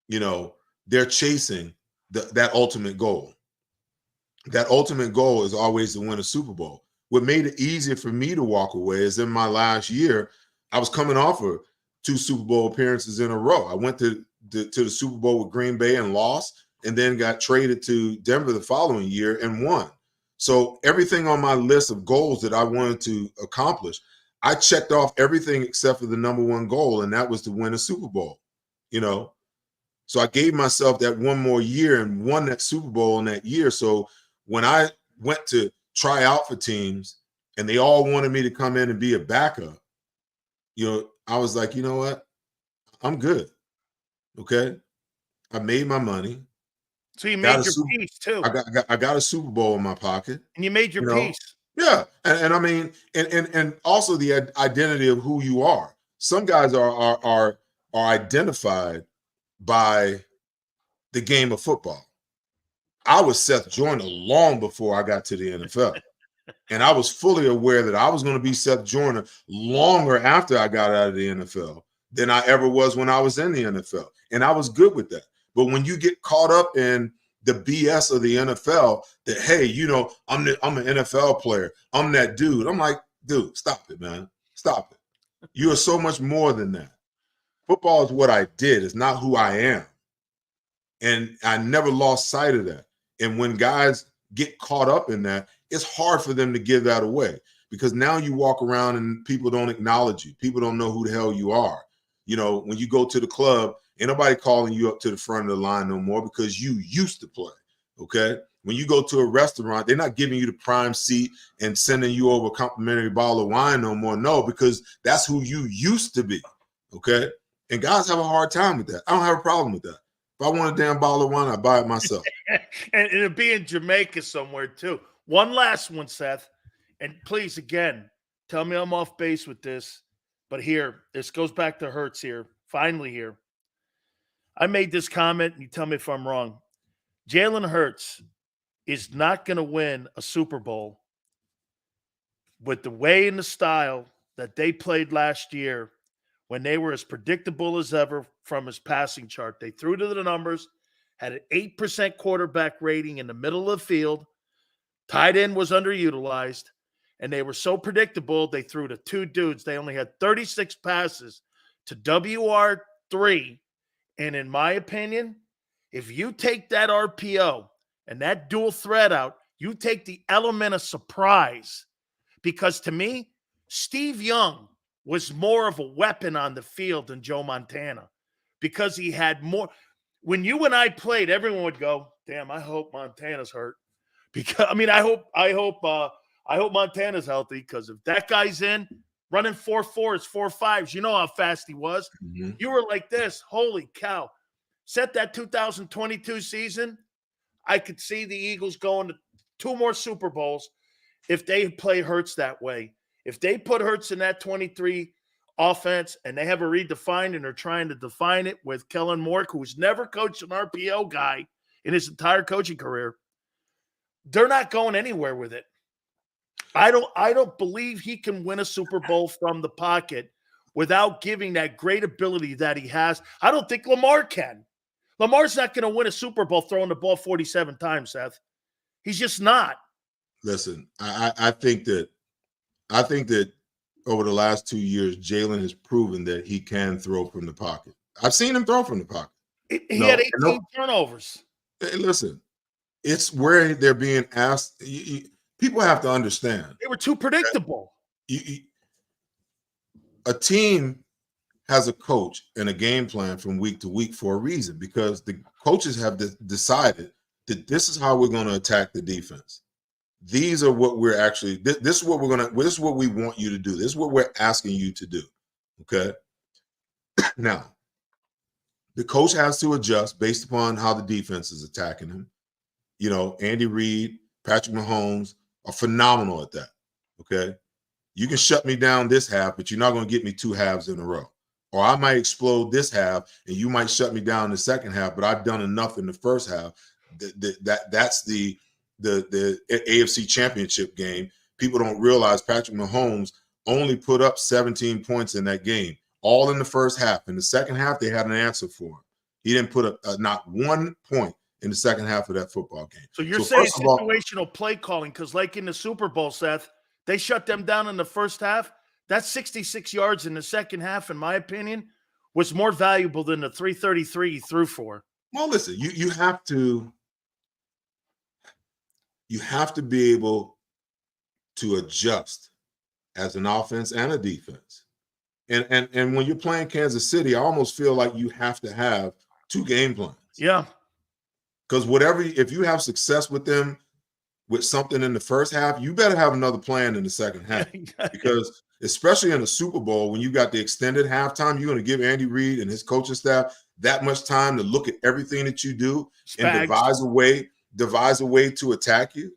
[SPEAKER 2] they're chasing that ultimate goal. That ultimate goal is always to win a Super Bowl. What made it easier for me to walk away is in my last year, I was coming off of 2 Super Bowl appearances in a row. I went to the Super Bowl with Green Bay and lost, and then got traded to Denver the following year and won. So everything on my list of goals that I wanted to accomplish, I checked off everything except for the number one goal, and that was to win a Super Bowl, So I gave myself that one more year and won that Super Bowl in that year. So when I went to try out for teams and they all wanted me to come in and be a backup, I was like, you know what? I'm good. Okay. I made my money.
[SPEAKER 1] So you made your peace too.
[SPEAKER 2] I got a Super Bowl in my pocket,
[SPEAKER 1] and you made your peace.
[SPEAKER 2] Yeah, and I mean, and also the identity of who you are. Some guys are identified by the game of football. I was Seth Joyner long before I got to the NFL, and I was fully aware that I was going to be Seth Joyner longer after I got out of the NFL than I ever was when I was in the NFL, and I was good with that. But when you get caught up in the BS of the NFL that, hey, I'm an NFL player, I'm that dude. I'm like, dude, stop it, man. Stop it. You are so much more than that. Football is what I did. It's not who I am. And I never lost sight of that. And when guys get caught up in that, it's hard for them to give that away because now you walk around and people don't acknowledge you. People don't know who the hell you are. When you go to the club, ain't nobody calling you up to the front of the line no more because you used to play, okay? When you go to a restaurant, they're not giving you the prime seat and sending you over a complimentary bottle of wine no more. No, because that's who you used to be, okay? And guys have a hard time with that. I don't have a problem with that. If I want a damn bottle of wine, I buy it myself.
[SPEAKER 1] And it'll be in Jamaica somewhere too. One last one, Seth. And please, again, tell me I'm off base with this. But here, this goes back to Hurts here. Finally here. I made this comment, and you tell me if I'm wrong. Jalen Hurts is not going to win a Super Bowl with the way and the style that they played last year when they were as predictable as ever from his passing chart. They threw to the numbers, had an 8% quarterback rating in the middle of the field. Tight end was underutilized, and they were so predictable, they threw to 2 dudes. They only had 36 passes to WR3 And in my opinion, if you take that RPO and that dual threat out, you take the element of surprise. Because to me, Steve Young was more of a weapon on the field than Joe Montana because he had more. When you and I played, everyone would go, "Damn, I hope Montana's hurt." Because I hope Montana's healthy, because if that guy's in running 4.4s, 4.5s, you know how fast he was.
[SPEAKER 2] Mm-hmm.
[SPEAKER 1] You were like this, holy cow. Set that 2022 season, I could see the Eagles going to 2 more Super Bowls if they play Hurts that way. If they put Hurts in that 23 offense and they have a redefined and they're trying to define it with Kellen Moore, who's never coached an RPO guy in his entire coaching career, they're not going anywhere with it. I don't believe he can win a Super Bowl from the pocket without giving that great ability that he has. I don't think Lamar can. Lamar's not going to win a Super Bowl throwing the ball 47 times, Seth. He's just not.
[SPEAKER 2] Listen, I think that over the last 2 years, Jalen has proven that he can throw from the pocket. I've seen him throw from the pocket.
[SPEAKER 1] He had 18 turnovers.
[SPEAKER 2] Hey, listen, it's where they're being asked. People have to understand.
[SPEAKER 1] They were too predictable.
[SPEAKER 2] A team has a coach and a game plan from week to week for a reason, because the coaches have decided that this is how we're going to attack the defense. These are what we're actually, this is what this is what we want you to do. This is what we're asking you to do. Okay. Now, the coach has to adjust based upon how the defense is attacking him. You know, Andy Reid, Patrick Mahomes are phenomenal at that. Okay. You can shut me down this half, but you're not going to get me 2 halves in a row. Or I might explode this half and you might shut me down in the second half, but I've done enough in the first half. That's the AFC Championship game. People don't realize Patrick Mahomes only put up 17 points in that game, all in the first half. In the second half, they had an answer for him. He didn't put up not 1 point in the second half of that football game.
[SPEAKER 1] So you're saying situational play calling, because like in the Super Bowl, Seth, they shut them down in the first half. That 66 yards in the second half, in my opinion, was more valuable than the 333 he threw for.
[SPEAKER 2] Well, listen, you have to be able to adjust as an offense and a defense. And when you're playing Kansas City, I almost feel like you have to have 2 game plans.
[SPEAKER 1] Yeah.
[SPEAKER 2] Because if you have success with them with something in the first half, you better have another plan in the second half. Because especially in the Super Bowl, when you got the extended halftime, you're going to give Andy Reid and his coaching staff that much time to look at everything that you do and devise a way to attack you.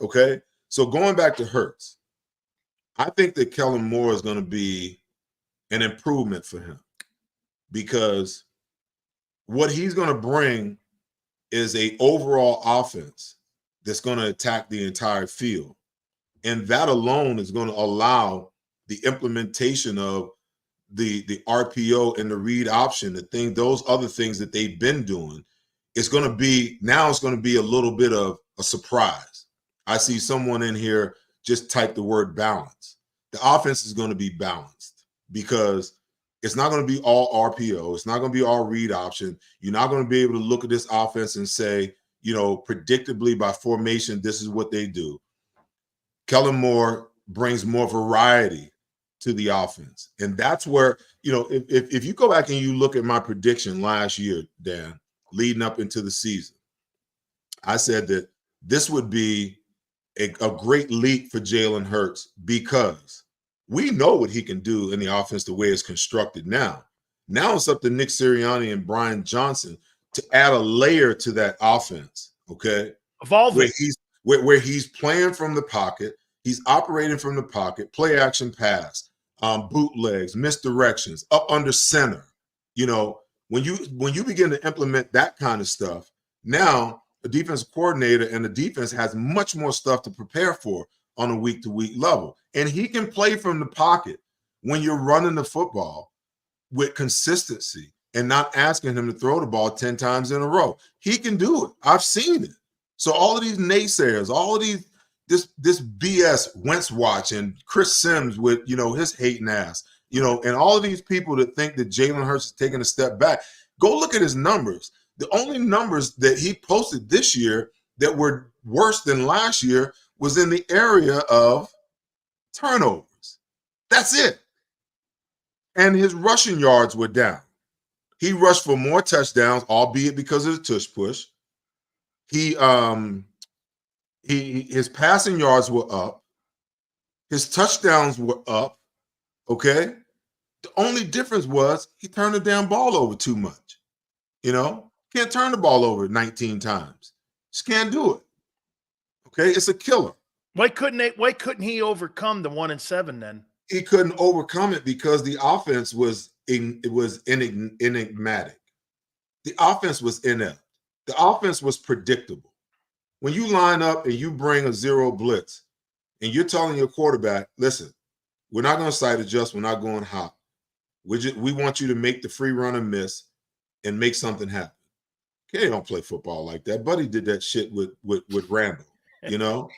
[SPEAKER 2] Okay. So going back to Hurts, I think that Kellen Moore is going to be an improvement for him, because what he's going to bring is a overall offense that's going to attack the entire field. And that alone is going to allow the implementation of the RPO and the read option, those other things that they've been doing. It's going to be a little bit of a surprise. I see someone in here just type the word balance. The offense is going to be balanced, because it's not going to be all RPO. It's not going to be all read option. You're not going to be able to look at this offense and say, predictably by formation, this is what they do. Kellen Moore brings more variety to the offense. And that's where, if you go back and you look at my prediction last year, Dan, leading up into the season, I said that this would be a great leap for Jalen Hurts, because we know what he can do in the offense the way it's constructed now. Now it's up to Nick Sirianni and Brian Johnson to add a layer to that offense, okay?
[SPEAKER 1] Evolving.
[SPEAKER 2] Where he's playing from the pocket, he's operating from the pocket, play action pass, bootlegs, misdirections, up under center. When you begin to implement that kind of stuff, now the defensive coordinator and the defense has much more stuff to prepare for on a week-to-week level. And he can play from the pocket when you're running the football with consistency and not asking him to throw the ball 10 times in a row. He can do it. I've seen it. So all of these naysayers, all of this BS Wentz watch and Chris Sims with, his hating ass, You know, and all of these people that think that Jalen Hurts is taking a step back, go look at his numbers. The only numbers that he posted this year that were worse than last year was in the area of turnovers. That's it. And his rushing yards were down. He rushed for more touchdowns, albeit because of the tush push. His passing yards were up. His touchdowns were up. Okay. The only difference was he turned the damn ball over too much. You know, can't turn the ball over 19 times. Just can't do it. Okay, it's a killer.
[SPEAKER 1] Why couldn't he overcome the 1-7 then?
[SPEAKER 2] He couldn't overcome it because the offense was enigmatic. The offense was inept. The offense was predictable. When you line up and you bring a zero blitz and you're telling your quarterback, listen, we're not going to side adjust. We're not going hot. We want you to make the free runner miss and make something happen. Okay, they don't play football like that. Buddy did that shit with Randall. You know,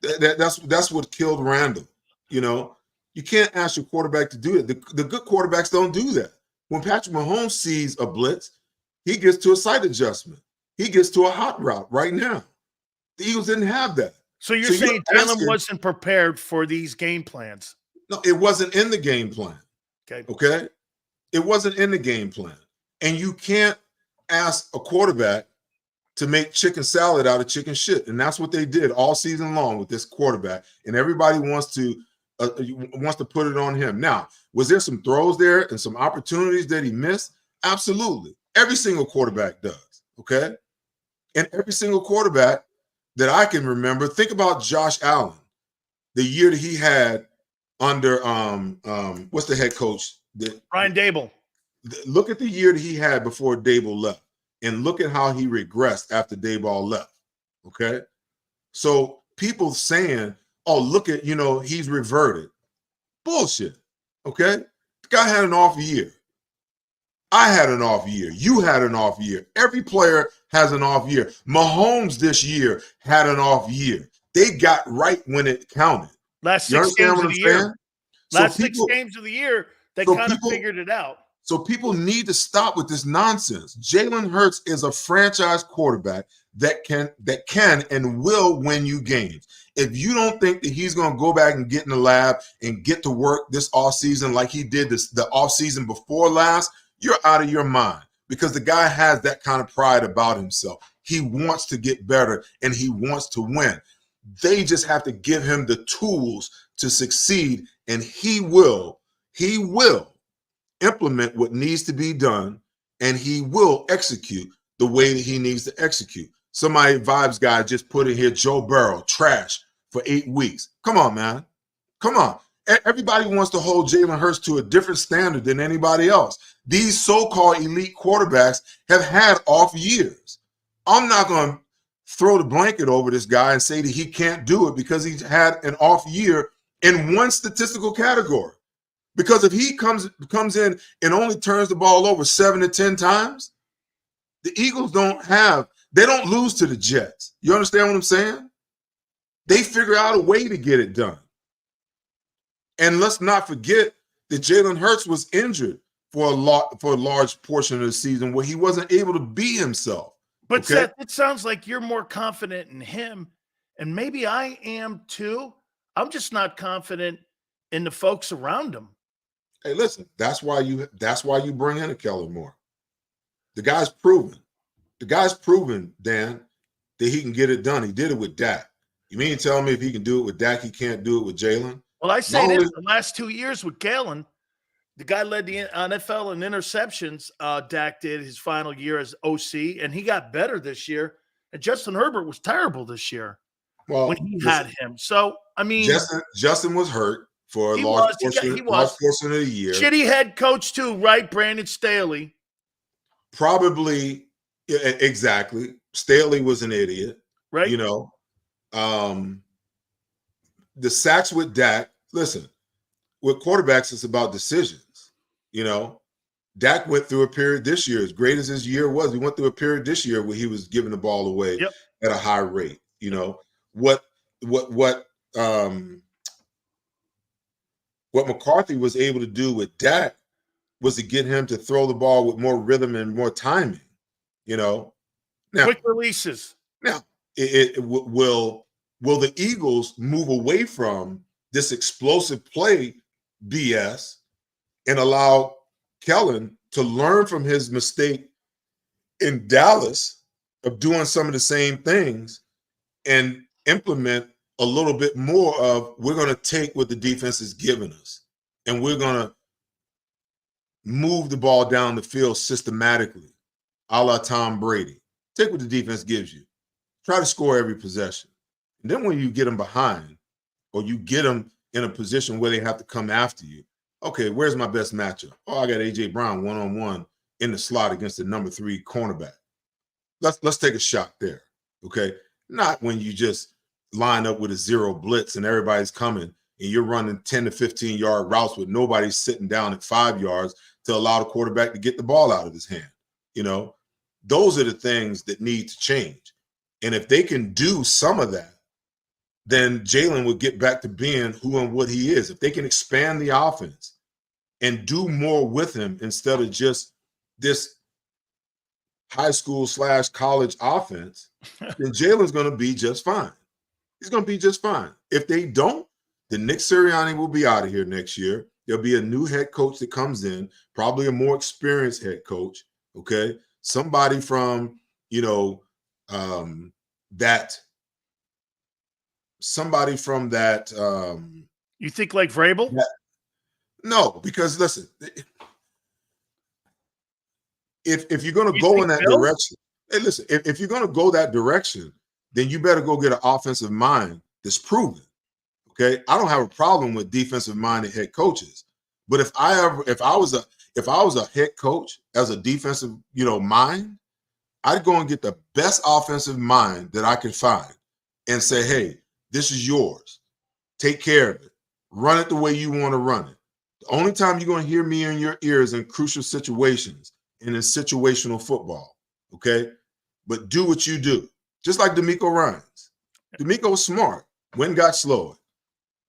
[SPEAKER 2] that's what killed Randall. You know, you can't ask your quarterback to do it. The good quarterbacks don't do that. When Patrick Mahomes sees a blitz, he gets to a side adjustment. He gets to a hot route right now. The Eagles didn't have that.
[SPEAKER 1] So you're saying Jalen wasn't prepared for these game plans?
[SPEAKER 2] No, it wasn't in the game plan. Okay? It wasn't in the game plan. And you can't ask a quarterback to make chicken salad out of chicken shit. And that's what they did all season long with this quarterback. And everybody wants to put it on him. Now, was there some throws there and some opportunities that he missed? Absolutely. Every single quarterback does. Okay? And every single quarterback that I can remember, think about Josh Allen, the year that he had under what's the head coach?
[SPEAKER 1] Brian Dable.
[SPEAKER 2] Look at the year that he had before Dable left, and look at how he regressed after Dable left. Okay, so people saying, "Oh, look at he's reverted." Bullshit. Okay, the guy had an off year. I had an off year. You had an off year. Every player has an off year. Mahomes this year had an off year. They got right when it counted.
[SPEAKER 1] Last 6 games of the year. Last 6 games of the year, they kind of figured it out.
[SPEAKER 2] So people need to stop with this nonsense. Jalen Hurts is a franchise quarterback that can and will win you games. If you don't think that he's going to go back and get in the lab and get to work this offseason like he did the offseason before last, you're out of your mind, because the guy has that kind of pride about himself. He wants to get better and he wants to win. They just have to give him the tools to succeed, and he will implement what needs to be done, and he will execute the way that he needs to execute. Somebody vibes guy just put in here, Joe Burrow, trash for 8 weeks. Come on, man. Come on. Everybody wants to hold Jalen Hurts to a different standard than anybody else. These so-called elite quarterbacks have had off years. I'm not going to throw the blanket over this guy and say that he can't do it because he's had an off year in one statistical category. Because if he comes in and only turns the ball over 7 to 10 times, the Eagles they don't lose to the Jets. You understand what I'm saying? They figure out a way to get it done. And let's not forget that Jalen Hurts was injured for a large portion of the season where he wasn't able to be himself.
[SPEAKER 1] But okay? Seth, it sounds like you're more confident in him, and maybe I am too. I'm just not confident in the folks around him.
[SPEAKER 2] Hey, listen, that's why you bring in a Kellen Moore. The guy's proven. The guy's proven, Dan, that he can get it done. He did it with Dak. You mean tell me if he can do it with Dak, he can't do it with Jalen?
[SPEAKER 1] Well, I say this, the last 2 years with Galen, the guy led the NFL in interceptions. Dak did his final year as OC, and he got better this year. And Justin Herbert was terrible this year when he had him. So, I mean,
[SPEAKER 2] Justin was hurt for a large portion of the year.
[SPEAKER 1] Shitty head coach too, right? Brandon Staley.
[SPEAKER 2] Probably, exactly. Staley was an idiot,
[SPEAKER 1] right?
[SPEAKER 2] The sacks with Dak. Listen, with quarterbacks, it's about decisions. Dak went through a period this year, as great as his year was. He went through a period this year where he was giving the ball away at a high rate. What What McCarthy was able to do with Dak was to get him to throw the ball with more rhythm and more timing. Now,
[SPEAKER 1] quick releases.
[SPEAKER 2] Now, will the Eagles move away from this explosive play BS and allow Kellen to learn from his mistake in Dallas of doing some of the same things and implement a little bit more of, we're going to take what the defense is giving us and we're going to move the ball down the field systematically, a la Tom Brady. Take what the defense gives you. Try to score every possession. And then when you get them behind or you get them in a position where they have to come after you, okay, where's my best matchup? Oh, I got A.J. Brown one-on-one in the slot against the number 3 cornerback. Let's take a shot there, okay? Not when you just line up with a zero blitz and everybody's coming and you're running 10 to 15-yard routes with nobody sitting down at 5 yards to allow the quarterback to get the ball out of his hand. Those are the things that need to change. And if they can do some of that, then Jalen would get back to being who and what he is. If they can expand the offense and do more with him instead of just this high school / college offense, then Jalen's going to be just fine. He's going to be just fine. If they don't, then Nick Sirianni will be out of here next year. There'll be a new head coach that comes in, probably a more experienced head coach, okay? Somebody from, somebody from that.
[SPEAKER 1] You think like Vrabel?
[SPEAKER 2] No, because listen, if you're going to go in that direction, hey, listen, if you're going to go that direction, then you better go get an offensive mind that's proven. Okay, I don't have a problem with defensive minded head coaches, but if I was a head coach as a defensive mind, I'd go and get the best offensive mind that I could find and say, hey, this is yours. Take care of it. Run it the way you want to run it. The only time you're going to hear me in your ears in crucial situations and in situational football, okay? But do what you do. Just like DeMeco Ryans. DeMeco was smart. Went and got slower.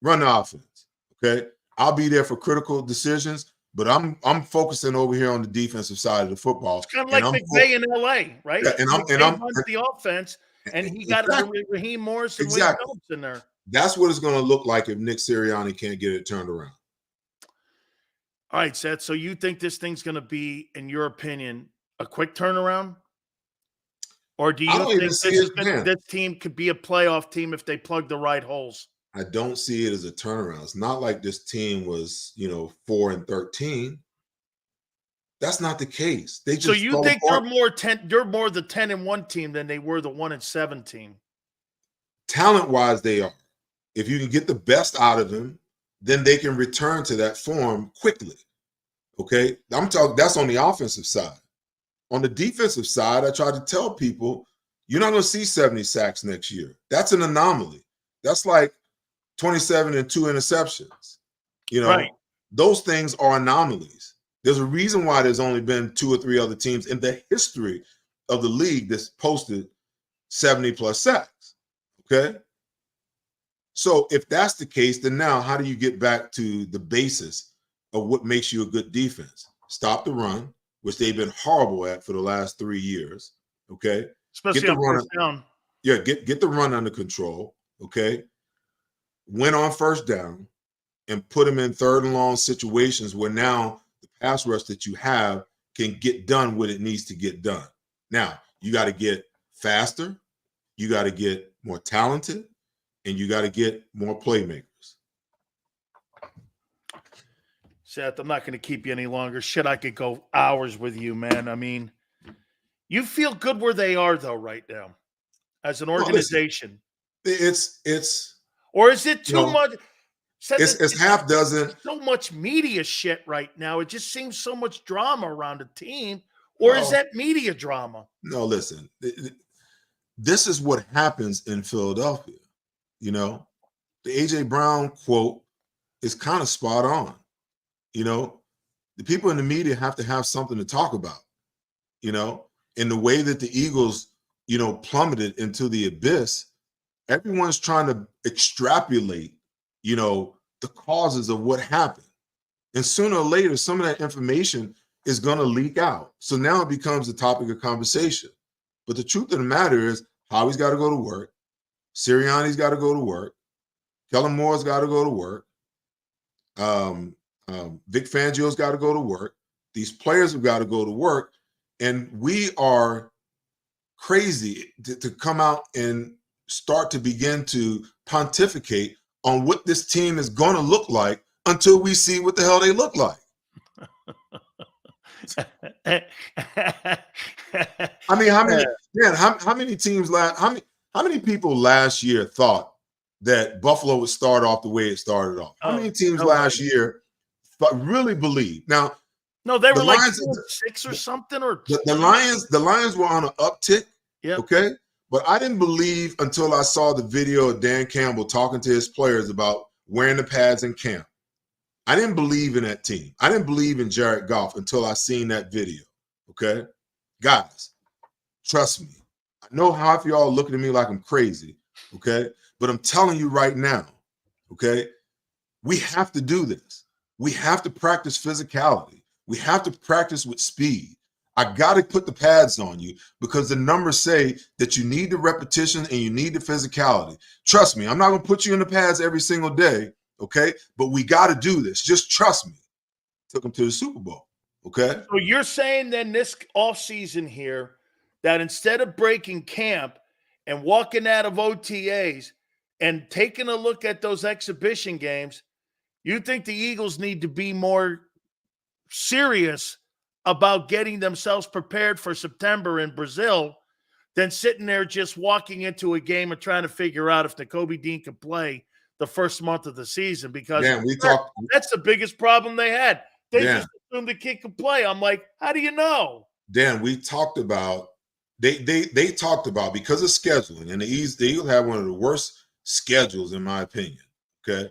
[SPEAKER 2] Run the offense, okay? I'll be there for critical decisions, but I'm focusing over here on the defensive side of the football.
[SPEAKER 1] It's kind of like McVay in LA, right?
[SPEAKER 2] Yeah, and I'm
[SPEAKER 1] runs the offense, and he got Raheem Morris and Wade Phillips in there.
[SPEAKER 2] That's what it's going to look like if Nick Sirianni can't get it turned around.
[SPEAKER 1] All right, Seth. So you think this thing's going to be, in your opinion, a quick turnaround? Or do you think this team could be a playoff team if they plug the right holes?
[SPEAKER 2] I don't see it as a turnaround. It's not like this team was, 4-13. That's not the case. They just
[SPEAKER 1] so you think they're more the 10-1 team than they were the 1-7 team?
[SPEAKER 2] Talent-wise, they are. If you can get the best out of them, then they can return to that form quickly. Okay? I'm talking, that's on the offensive side. On the defensive side, I tried to tell people, you're not going to see 70 sacks next year. That's an anomaly. That's like 27 and 2 interceptions.
[SPEAKER 1] Right. Those
[SPEAKER 2] things are anomalies. There's a reason why there's only been 2 or 3 other teams in the history of the league that's posted 70+ sacks. Okay? So if that's the case, then now how do you get back to the basis of what makes you a good defense? Stop the run, which they've been horrible at for the last 3 years. Okay?
[SPEAKER 1] Especially on first down.
[SPEAKER 2] Yeah, get the run under control. Okay? Win on first down and put them in 3rd and long situations where now the pass rush that you have can get done what it needs to get done. Now, you got to get faster, you got to get more talented, and you got to get more playmakers.
[SPEAKER 1] Seth, I'm not going to keep you any longer. Shit, I could go hours with you, man. I mean, you feel good where they are, though, right now, as an organization.
[SPEAKER 2] It's
[SPEAKER 1] or is it too much?
[SPEAKER 2] It's half dozen.
[SPEAKER 1] So much media shit right now. It just seems so much drama around a team. Or is that media drama?
[SPEAKER 2] No, listen. This is what happens in Philadelphia. The A.J. Brown quote is kind of spot on. The people in the media have to have something to talk about, in the way that the Eagles, plummeted into the abyss. Everyone's trying to extrapolate, the causes of what happened. And sooner or later, some of that information is going to leak out. So now it becomes a topic of conversation. But the truth of the matter is, Howie's got to go to work. Sirianni's got to go to work. Kellen Moore's got to go to work. Vic Fangio's got to go to work. These players have got to go to work. And we are crazy to come out and start to begin to pontificate on what this team is going to look like until we see what the hell they look like. I mean, how many teams how many people last year thought that Buffalo would start off the way it started off? How many teams last year really believed? Now,
[SPEAKER 1] no, they were like
[SPEAKER 2] Lions,
[SPEAKER 1] 6 or something, or
[SPEAKER 2] the Lions were on an uptick.
[SPEAKER 1] Yeah.
[SPEAKER 2] Okay. But I didn't believe until I saw the video of Dan Campbell talking to his players about wearing the pads in camp. I didn't believe in that team. I didn't believe in Jared Goff until I seen that video. Okay. Guys, trust me. I know half of y'all looking at me like I'm crazy. Okay. But I'm telling you right now, okay, we have to do this. We have to practice physicality. We have to practice with speed. I got to put the pads on you because the numbers say that you need the repetition and you need the physicality. Trust me, I'm not going to put you in the pads every single day, okay? But we got to do this. Just trust me. Took them to the Super Bowl, okay?
[SPEAKER 1] So you're saying then this offseason here that instead of breaking camp and walking out of OTAs and taking a look at those exhibition games, you think the Eagles need to be more serious about getting themselves prepared for September in Brazil than sitting there just walking into a game and trying to figure out if Nakobe Dean can play the first month of the season? Because that's the biggest problem they had. They just assumed the kid could play. I'm like, how do you know?
[SPEAKER 2] Dan, we talked about they talked about, because of scheduling, and the Eagles have one of the worst schedules in my opinion. Okay.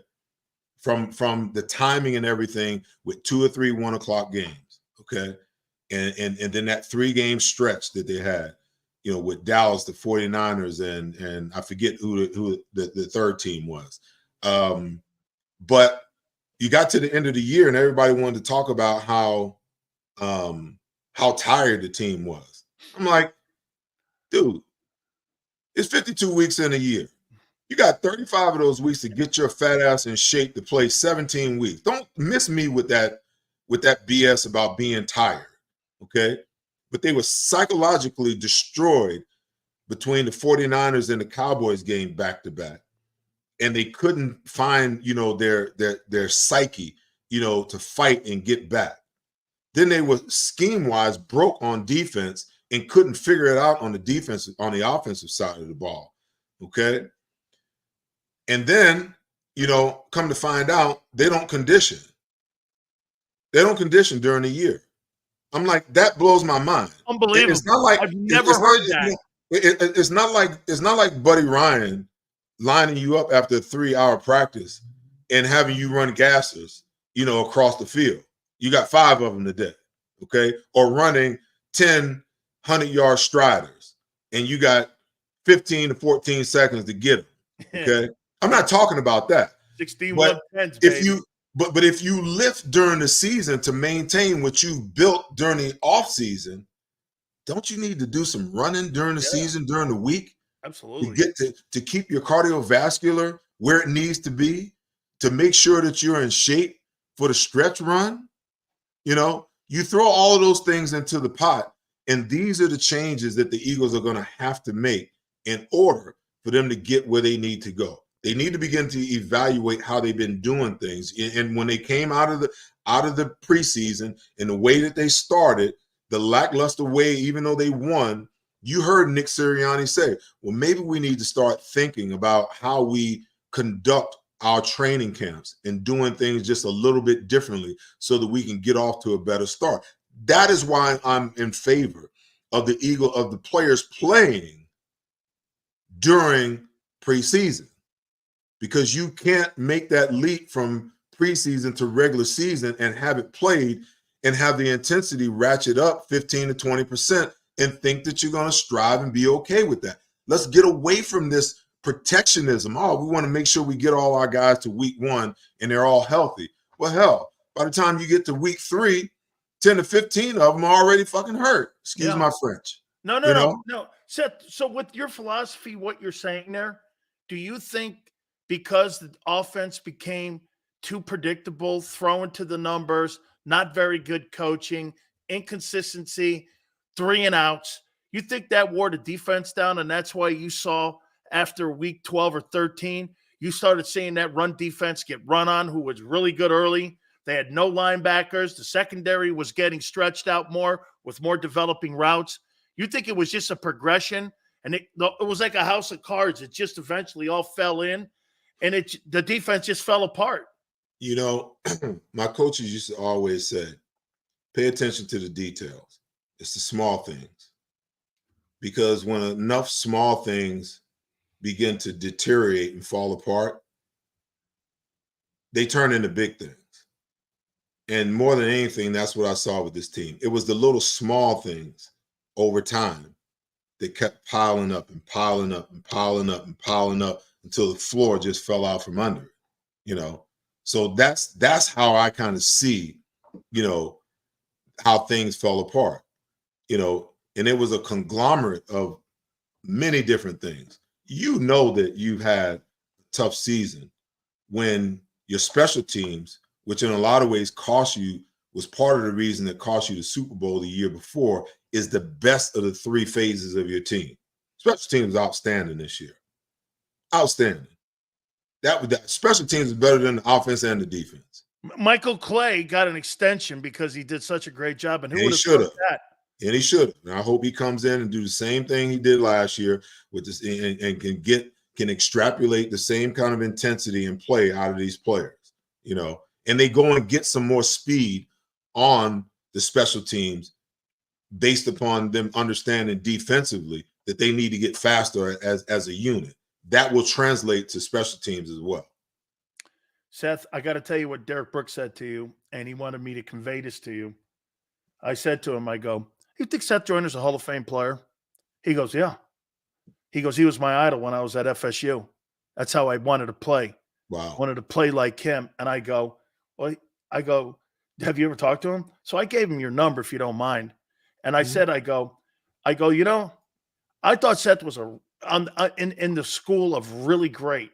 [SPEAKER 2] From the timing and everything, with 2 or 3 1 o'clock games, okay, and then that 3-game stretch that they had, you know, with Dallas, the 49ers, and I forget who the third team was, but you got to the end of the year and everybody wanted to talk about how tired the team was. I'm like, dude, it's 52 weeks in a year. You got 35 of those weeks to get your fat ass in shape to play 17 weeks. Don't miss me with that BS about being tired, okay? But they were psychologically destroyed between the 49ers and the Cowboys game back-to-back. And they couldn't find, you know, their psyche, you know, to fight and get back. Then they were scheme-wise broke on defense and couldn't figure it out on the offensive side of the ball, okay? And then, you know, come to find out, they don't condition. They don't condition during the year. I'm like, that blows my mind.
[SPEAKER 1] Unbelievable.
[SPEAKER 2] It's not like
[SPEAKER 1] I've never heard that.
[SPEAKER 2] It's not like Buddy Ryan lining you up after a 3-hour practice and having you run gassers, you know, across the field. You got 5 of them today, okay? Or running 10 100-yard striders, and you got 15 to 14 seconds to get them, okay? I'm not talking about that.
[SPEAKER 1] 16
[SPEAKER 2] but
[SPEAKER 1] 110s,
[SPEAKER 2] if you lift during the season to maintain what you've built during the off season, don't you need to do some running during the season, during the week?
[SPEAKER 1] Absolutely.
[SPEAKER 2] To get to keep your cardiovascular where it needs to be, to make sure that you're in shape for the stretch run. You know, you throw all of those things into the pot, and these are the changes that the Eagles are going to have to make in order for them to get where they need to go. They need to begin to evaluate how they've been doing things. And when they came out of the preseason and the way that they started, the lackluster way, even though they won, you heard Nick Sirianni say, well, maybe we need to start thinking about how we conduct our training camps and doing things just a little bit differently so that we can get off to a better start. That is why I'm in favor of the players playing during preseason. Because you can't make that leap from preseason to regular season and have it played and have the intensity ratchet up 15 to 20% and think that you're going to strive and be okay with that. Let's get away from this protectionism. Oh, we want to make sure we get all our guys to week 1 and they're all healthy. Well, hell, by the time you get to week 3, 10 to 15 of them are already fucking hurt. Excuse my French.
[SPEAKER 1] No. Seth, so with your philosophy, what you're saying there, do you think because the offense became too predictable, throwing to the numbers, not very good coaching, inconsistency, 3 and outs, you think that wore the defense down, and that's why you saw after week 12 or 13, you started seeing that run defense get run on, who was really good early. They had no linebackers. The secondary was getting stretched out more with more developing routes. You think it was just a progression, and it was like a house of cards. It just eventually all fell in, and the defense just fell apart.
[SPEAKER 2] You know, my coaches used to always say, pay attention to the details. It's the small things. Because when enough small things begin to deteriorate and fall apart, they turn into big things. And more than anything, that's what I saw with this team. It was the little small things over time that kept piling up and piling up and piling up and piling up until the floor just fell out from under it, you know. So that's how I kind of see, you know, how things fell apart, you know, and it was a conglomerate of many different things. You know that you've had a tough season when your special teams, which in a lot of ways cost you, was part of the reason that cost you the Super Bowl the year before, is the best of the 3 phases of your team. Special teams outstanding this year. Outstanding. That special teams is better than the offense and the defense.
[SPEAKER 1] Michael Clay got an extension because he did such a great job, and who would have thought that?
[SPEAKER 2] And he should have. And I hope he comes in and do the same thing he did last year with this, and can extrapolate the same kind of intensity and play out of these players, you know. And they go and get some more speed on the special teams based upon them understanding defensively that they need to get faster as a unit. That will translate to special teams as well.
[SPEAKER 1] Seth, I got to tell you what Derek Brooks said to you, and he wanted me to convey this to you. I said to him, I go, you think Seth Joyner's a Hall of Fame player? He goes, yeah. He goes, he was my idol when I was at FSU. That's how I wanted to play.
[SPEAKER 2] Wow.
[SPEAKER 1] Wanted to play like him. And I go, well, have you ever talked to him? So I gave him your number, if you don't mind. And I said, I go, you know, I thought Seth was in the school of really great.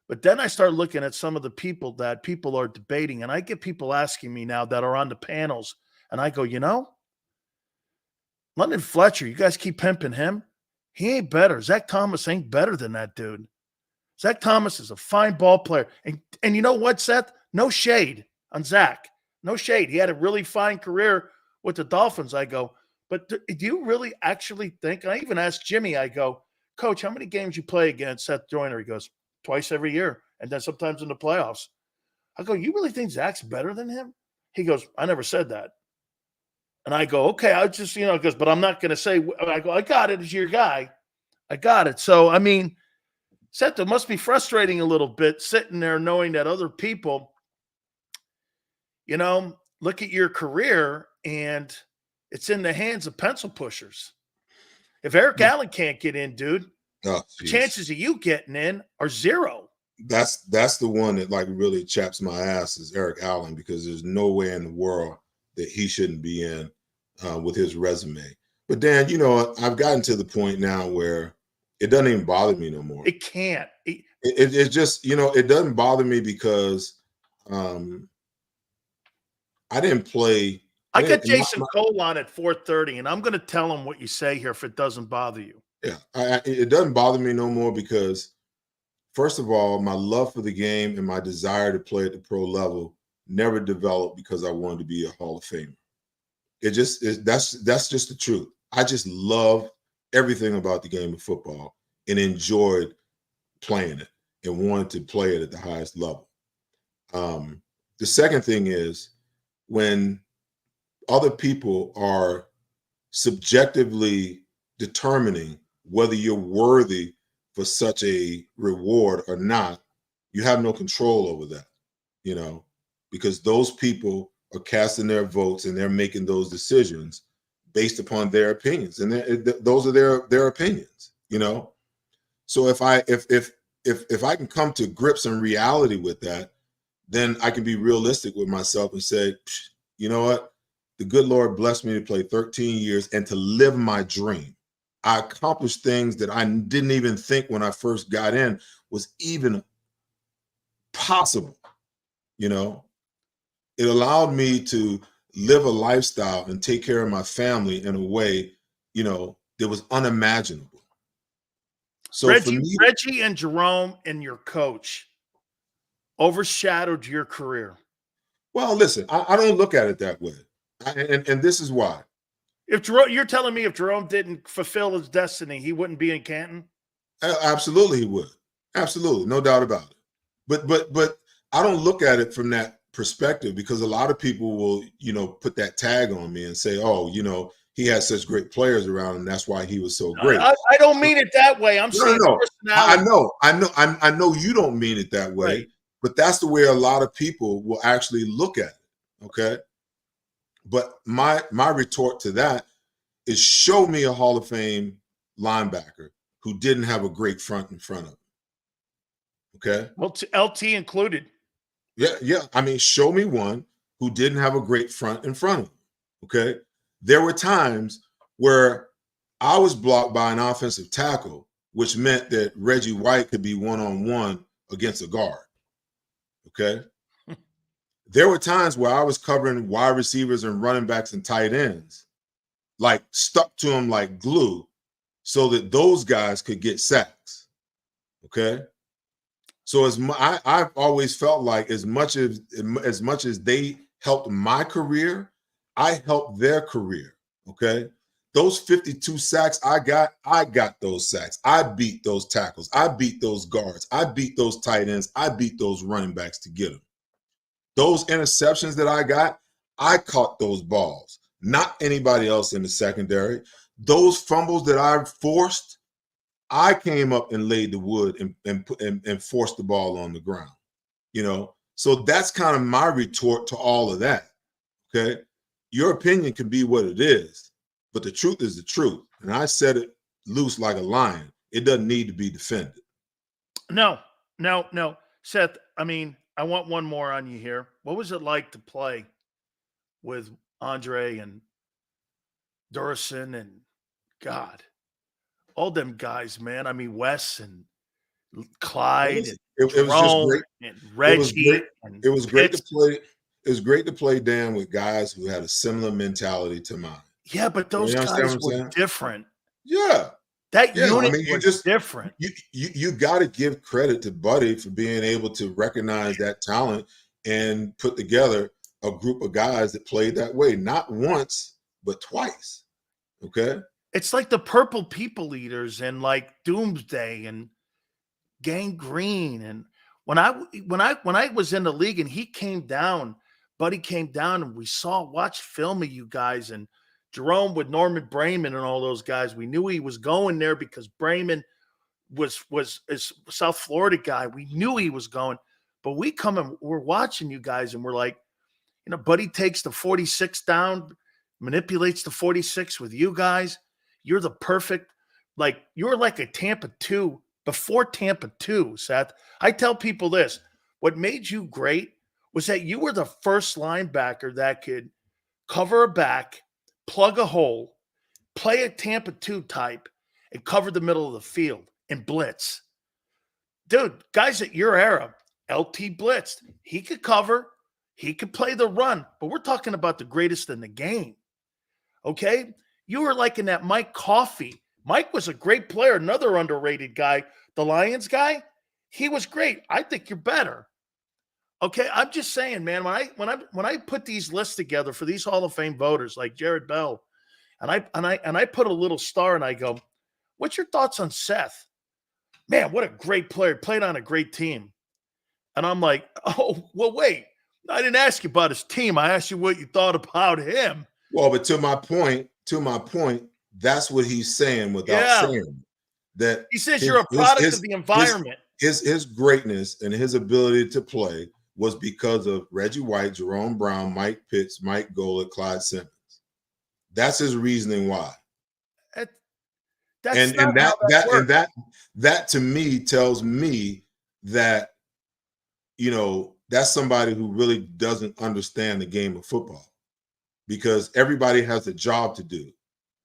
[SPEAKER 1] But then I started looking at some of the people that people are debating, and I get people asking me now that are on the panels, and I go, you know, London Fletcher, you guys keep pimping him. He ain't better. Zach Thomas ain't better than that dude. Zach Thomas is a fine ball player. And you know what, Seth? No shade on Zach. No shade. He had a really fine career with the Dolphins. I go, but do you really actually think? And I even asked Jimmy, I go, Coach, how many games you play against Seth Joyner? He goes, twice every year, and then sometimes in the playoffs. I go, you really think Zach's better than him? He goes, I never said that. And I go, okay, I just, you know, because, but I'm not going to say, I go, I got it as your guy. I got it. So, I mean, Seth, it must be frustrating a little bit sitting there knowing that other people, you know, look at your career and it's in the hands of pencil pushers. If Eric Allen can't get in, dude, the chances of you getting in are zero.
[SPEAKER 2] That's the one that like really chaps my ass is Eric Allen, because there's no way in the world that he shouldn't be in with his resume. But Dan, you know, I've gotten to the point now where it doesn't even bother me no more.
[SPEAKER 1] It can't.
[SPEAKER 2] It just, you know, it doesn't bother me because I didn't play.
[SPEAKER 1] I got Jason Cole on at 4:30, and I'm going to tell him what you say here if it doesn't bother you.
[SPEAKER 2] Yeah, it doesn't bother me no more because, first of all, my love for the game and my desire to play at the pro level never developed because I wanted to be a Hall of Famer. That's just the truth. I just love everything about the game of football and enjoyed playing it and wanted to play it at the highest level. The second thing is when other people are subjectively determining whether you're worthy for such a reward or not, you have no control over that, you know, because those people are casting their votes and they're making those decisions based upon their opinions. And those are their opinions, you know. So if I can come to grips and reality with that, then I can be realistic with myself and say, you know what? The good Lord blessed me to play 13 years and to live my dream. I accomplished things that I didn't even think when I first got in was even possible. You know, it allowed me to live a lifestyle and take care of my family in a way, you know, that was unimaginable. So for me,
[SPEAKER 1] Reggie and Jerome and your coach overshadowed your career.
[SPEAKER 2] well, listen, I don't look at it that way. And this is why.
[SPEAKER 1] If Jerome, you're telling me if Jerome didn't fulfill his destiny, he wouldn't be in Canton?
[SPEAKER 2] Absolutely he would. Absolutely, no doubt about it. But I don't look at it from that perspective, because a lot of people will, you know, put that tag on me and say, oh, you know, he had such great players around him, that's why he was so great.
[SPEAKER 1] I don't mean it that way. I'm saying personality.
[SPEAKER 2] I know you don't mean it that way,
[SPEAKER 1] Right.
[SPEAKER 2] but that's the way a lot of people will actually look at it. Okay. But my retort to that is, show me a Hall of Fame linebacker who didn't have a great front in front of him. Okay.
[SPEAKER 1] Well, LT included.
[SPEAKER 2] Yeah. I mean, show me one who didn't have a great front in front of him. Okay. There were times where I was blocked by an offensive tackle, which meant that Reggie White could be one-on-one against a guard. Okay. There were times where I was covering wide receivers and running backs and tight ends, like stuck to them like glue, so that those guys could get sacks. Okay. So I've always felt like as much as they helped my career, I helped their career. Okay. Those 52 sacks I got those sacks. I beat those tackles. I beat those guards. I beat those tight ends. I beat those running backs to get them. Those interceptions that I got, I caught those balls, not anybody else in the secondary. Those fumbles that I forced, I came up and laid the wood and forced the ball on the ground. You know, so that's kind of my retort to all of that. Okay. Your opinion can be what it is, but the truth is the truth. And I said it loose like a lion. It doesn't need to be defended.
[SPEAKER 1] No. Seth, I mean, I want one more on you here. What was it like to play with Andre and Durson and God, all them guys, man? I mean, Wes and Clyde and
[SPEAKER 2] It was just great.
[SPEAKER 1] and Reggie.
[SPEAKER 2] It was great to play. It was great to play, Dan, with guys who had a similar mentality to mine.
[SPEAKER 1] Yeah, but those guys were different.
[SPEAKER 2] Yeah.
[SPEAKER 1] That unit was different.
[SPEAKER 2] You got to give credit to Buddy for being able to recognize that talent and put together a group of guys that played that way, not once, but twice. Okay.
[SPEAKER 1] It's like the Purple People Eaters and like Doomsday and Gang Green. And when I was in the league and he came down, Buddy came down and we watched film of you guys and Jerome with Norman Brayman and all those guys. We knew he was going there because Brayman was a South Florida guy. We knew he was going, but we come and we're watching you guys and we're like, you know, Buddy takes the 46 down, manipulates the 46 with you guys. You're the perfect, like you're like a Tampa 2 before Tampa 2, Seth. I tell people this, what made you great was that you were the first linebacker that could cover a back, plug a hole, play a Tampa 2 type, and cover the middle of the field and blitz. Dude, guys at your era, LT blitzed. He could cover. He could play the run. But we're talking about the greatest in the game. Okay? You were like in that Mike Coffey. Mike was a great player, another underrated guy. The Lions guy, he was great. I think you're better. Okay, I'm just saying, man, when I put these lists together for these Hall of Fame voters like Jared Bell, and I put a little star and I go, what's your thoughts on Seth? Man, what a great player, played on a great team. And I'm like, oh, well, wait, I didn't ask you about his team. I asked you what you thought about him.
[SPEAKER 2] Well, but to my point, that's what he's saying without saying that.
[SPEAKER 1] He says you're a product of the environment.
[SPEAKER 2] His greatness and his ability to play was because of Reggie White, Jerome Brown, Mike Pitts, Mike Golick, Clyde Simmons. That's his reasoning why.
[SPEAKER 1] That's
[SPEAKER 2] And
[SPEAKER 1] not how that works.
[SPEAKER 2] that to me tells me that, you know, that's somebody who really doesn't understand the game of football, because everybody has a job to do.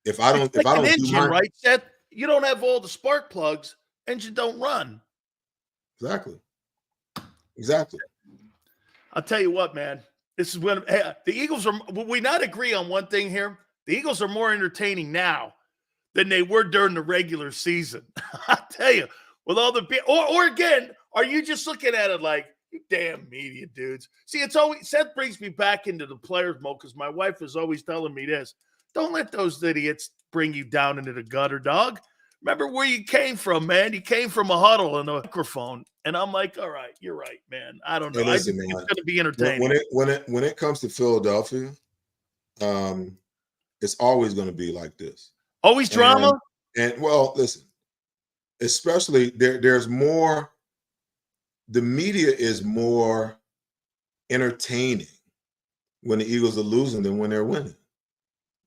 [SPEAKER 2] If I
[SPEAKER 1] It's
[SPEAKER 2] don't
[SPEAKER 1] like an
[SPEAKER 2] do
[SPEAKER 1] engine,
[SPEAKER 2] mine,
[SPEAKER 1] right, Seth? You don't have all the spark plugs, engine don't run.
[SPEAKER 2] exactly.
[SPEAKER 1] I'll tell you what, man. This is when the Eagles are. Will we not agree on one thing here? The Eagles are more entertaining now than they were during the regular season. I tell you, with all the or again, are you just looking at it like, you damn media dudes? See, it's always Seth brings me back into the players mode because my wife is always telling me this: don't let those idiots bring you down into the gutter, dog. Remember where you came from, man. You came from a huddle and a microphone. And I'm like, all right, you're right, man. I don't know.
[SPEAKER 2] Hey,
[SPEAKER 1] I just
[SPEAKER 2] listen,
[SPEAKER 1] think it's
[SPEAKER 2] man.
[SPEAKER 1] going to be entertaining.
[SPEAKER 2] When it comes to Philadelphia, it's always going to be like this.
[SPEAKER 1] Always drama.
[SPEAKER 2] And well, listen, especially there's more. The media is more entertaining when the Eagles are losing than when they're winning.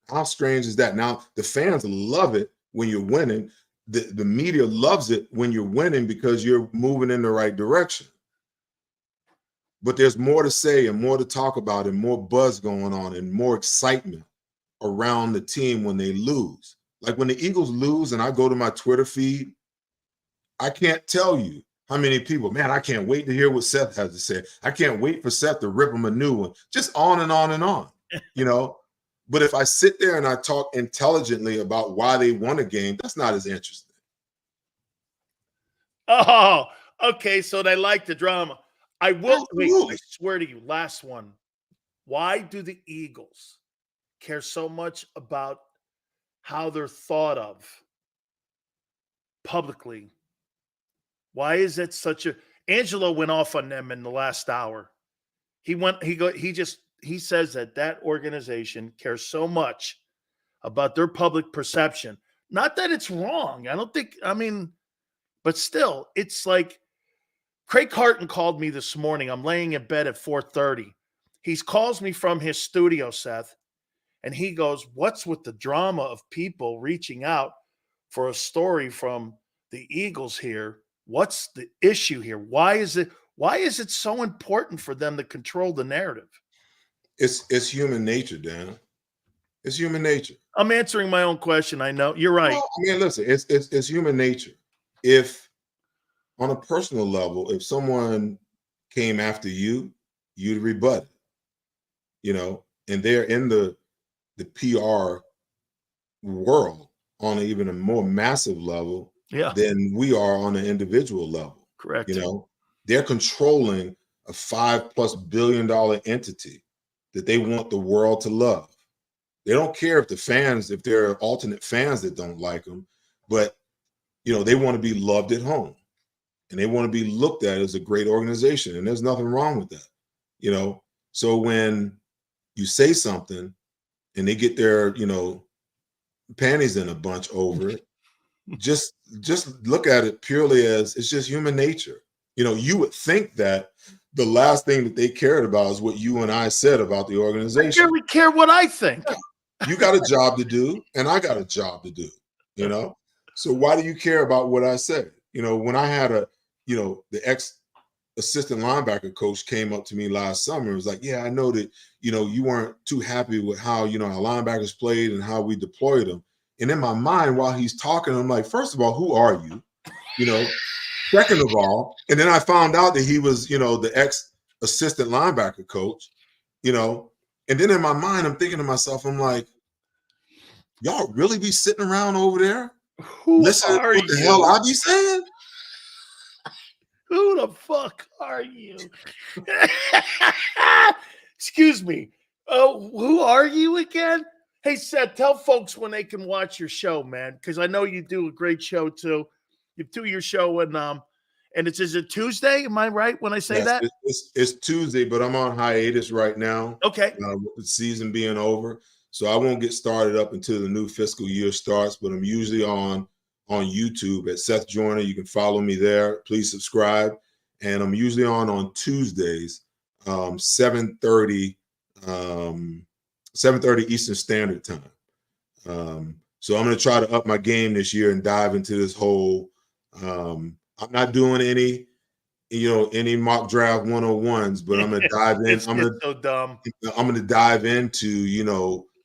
[SPEAKER 2] How strange is that? Now, the fans love it when you're winning. The media loves it when you're winning because you're moving in the right direction. But there's more to say and more to talk about and more buzz going on and more excitement around the team when they lose. Like when the Eagles lose and I go to my Twitter feed, I can't tell you how many people, man, I can't wait to hear what Seth has to say. I can't wait for Seth to rip him a new one. Just on and on and on, you know? But if I sit there and I talk intelligently about why they won a game, that's not as interesting.
[SPEAKER 1] Oh, okay. So they like the drama. I will wait.
[SPEAKER 2] Absolutely.
[SPEAKER 1] I swear to you, last one. Why do the Eagles care so much about how they're thought of publicly? Why is it such a Angelo went off on them in the last hour. He says that organization cares so much about their public perception. Not that it's wrong. But still, it's like Craig Carton called me this morning. I'm laying in bed at 4:30. He calls me from his studio, Seth, and he goes, "What's with the drama of people reaching out for a story from the Eagles here? What's the issue here? Why is it so important for them to control the narrative?"
[SPEAKER 2] It's human nature, Dan. It's human nature.
[SPEAKER 1] I'm answering my own question. I know you're right.
[SPEAKER 2] Well, I mean, listen, it's human nature. If on a personal level, if someone came after you, you'd rebut it, you know, and they're in the PR world on even a more massive level
[SPEAKER 1] Yeah,
[SPEAKER 2] than we are on an individual level.
[SPEAKER 1] correct.
[SPEAKER 2] You know, they're controlling a $5+ billion entity that they want the world to love. They don't care if there are alternate fans that don't like them, but you know, they want to be loved at home and they want to be looked at as a great organization. And there's nothing wrong with that, you know. So when you say something and they get their, you know, panties in a bunch over it, just look at it purely as it's just human nature. You know, you would think that the last thing that they cared about is what you and I said about the
[SPEAKER 1] I
[SPEAKER 2] organization.
[SPEAKER 1] barely care what I think.
[SPEAKER 2] You got a job to do, and I got a job to do, you know? So why do you care about what I said? You know, when I had the ex-assistant linebacker coach came up to me last summer and was like, yeah, I know that, you know, you weren't too happy with how, you know, our linebackers played and how we deployed them. And in my mind, while he's talking, I'm like, first of all, who are you? You know, second of all, and then I found out that he was, you know, the ex-assistant linebacker coach, you know, and then in my mind, I'm thinking to myself, I'm like, y'all really be sitting around over there
[SPEAKER 1] Who
[SPEAKER 2] listening to
[SPEAKER 1] are
[SPEAKER 2] what the hell
[SPEAKER 1] you?
[SPEAKER 2] I be saying?
[SPEAKER 1] Who the fuck are you? Excuse me. Oh, who are you again? Hey, Seth, tell folks when they can watch your show, man, because I know you do a great show too. You do your show and is it Tuesday? Am I right when I say
[SPEAKER 2] Yes,
[SPEAKER 1] that?
[SPEAKER 2] it's Tuesday, but I'm on hiatus right now
[SPEAKER 1] Okay.
[SPEAKER 2] with the season being over. So I won't get started up until the new fiscal year starts, but I'm usually on YouTube at Seth Joyner. You can follow me there. Please subscribe. And I'm usually on Tuesdays, 7:30 Eastern Standard Time. So I'm going to try to up my game this year and dive into this whole. I'm not doing any mock draft 101s, but I'm going to dive in.
[SPEAKER 1] It's so dumb.
[SPEAKER 2] I'm going to dive into,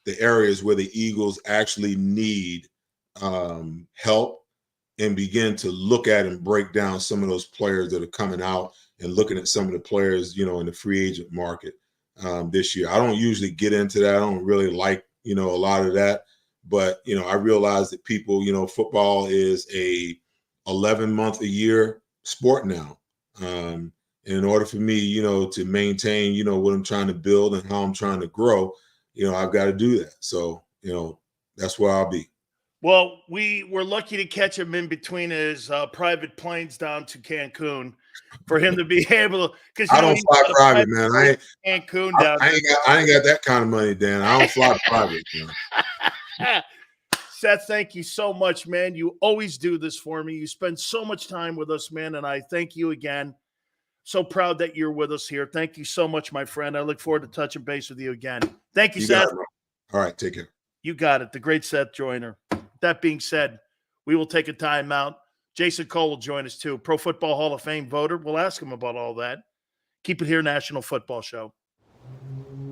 [SPEAKER 2] the areas where the Eagles actually need help, and begin to look at and break down some of those players that are coming out, and looking at some of the players, in the free agent market this year. I don't usually get into that. I don't really like, a lot of that. But, I realize that people, football is a 11-month a year sport now. And in order for me, to maintain, what I'm trying to build and how I'm trying to grow, I've got to do that. So, that's where I'll be.
[SPEAKER 1] Well, we were lucky to catch him in between his private planes down to Cancun for him to be able to. Because
[SPEAKER 2] I don't fly private, man. I ain't got that kind of money, Dan. I don't fly private, man.
[SPEAKER 1] Seth, thank you so much, man. You always do this for me. You spend so much time with us, man, and I thank you again. So proud that you're with us here. Thank you so much, my friend. I look forward to touching base with you again. Thank you, Seth.
[SPEAKER 2] All right, take care.
[SPEAKER 1] You got it. The great Seth Joyner. That being said, we will take a timeout. Jason Cole will join us too. Pro Football Hall of Fame voter. We'll ask him about all that. Keep it here, National Football Show.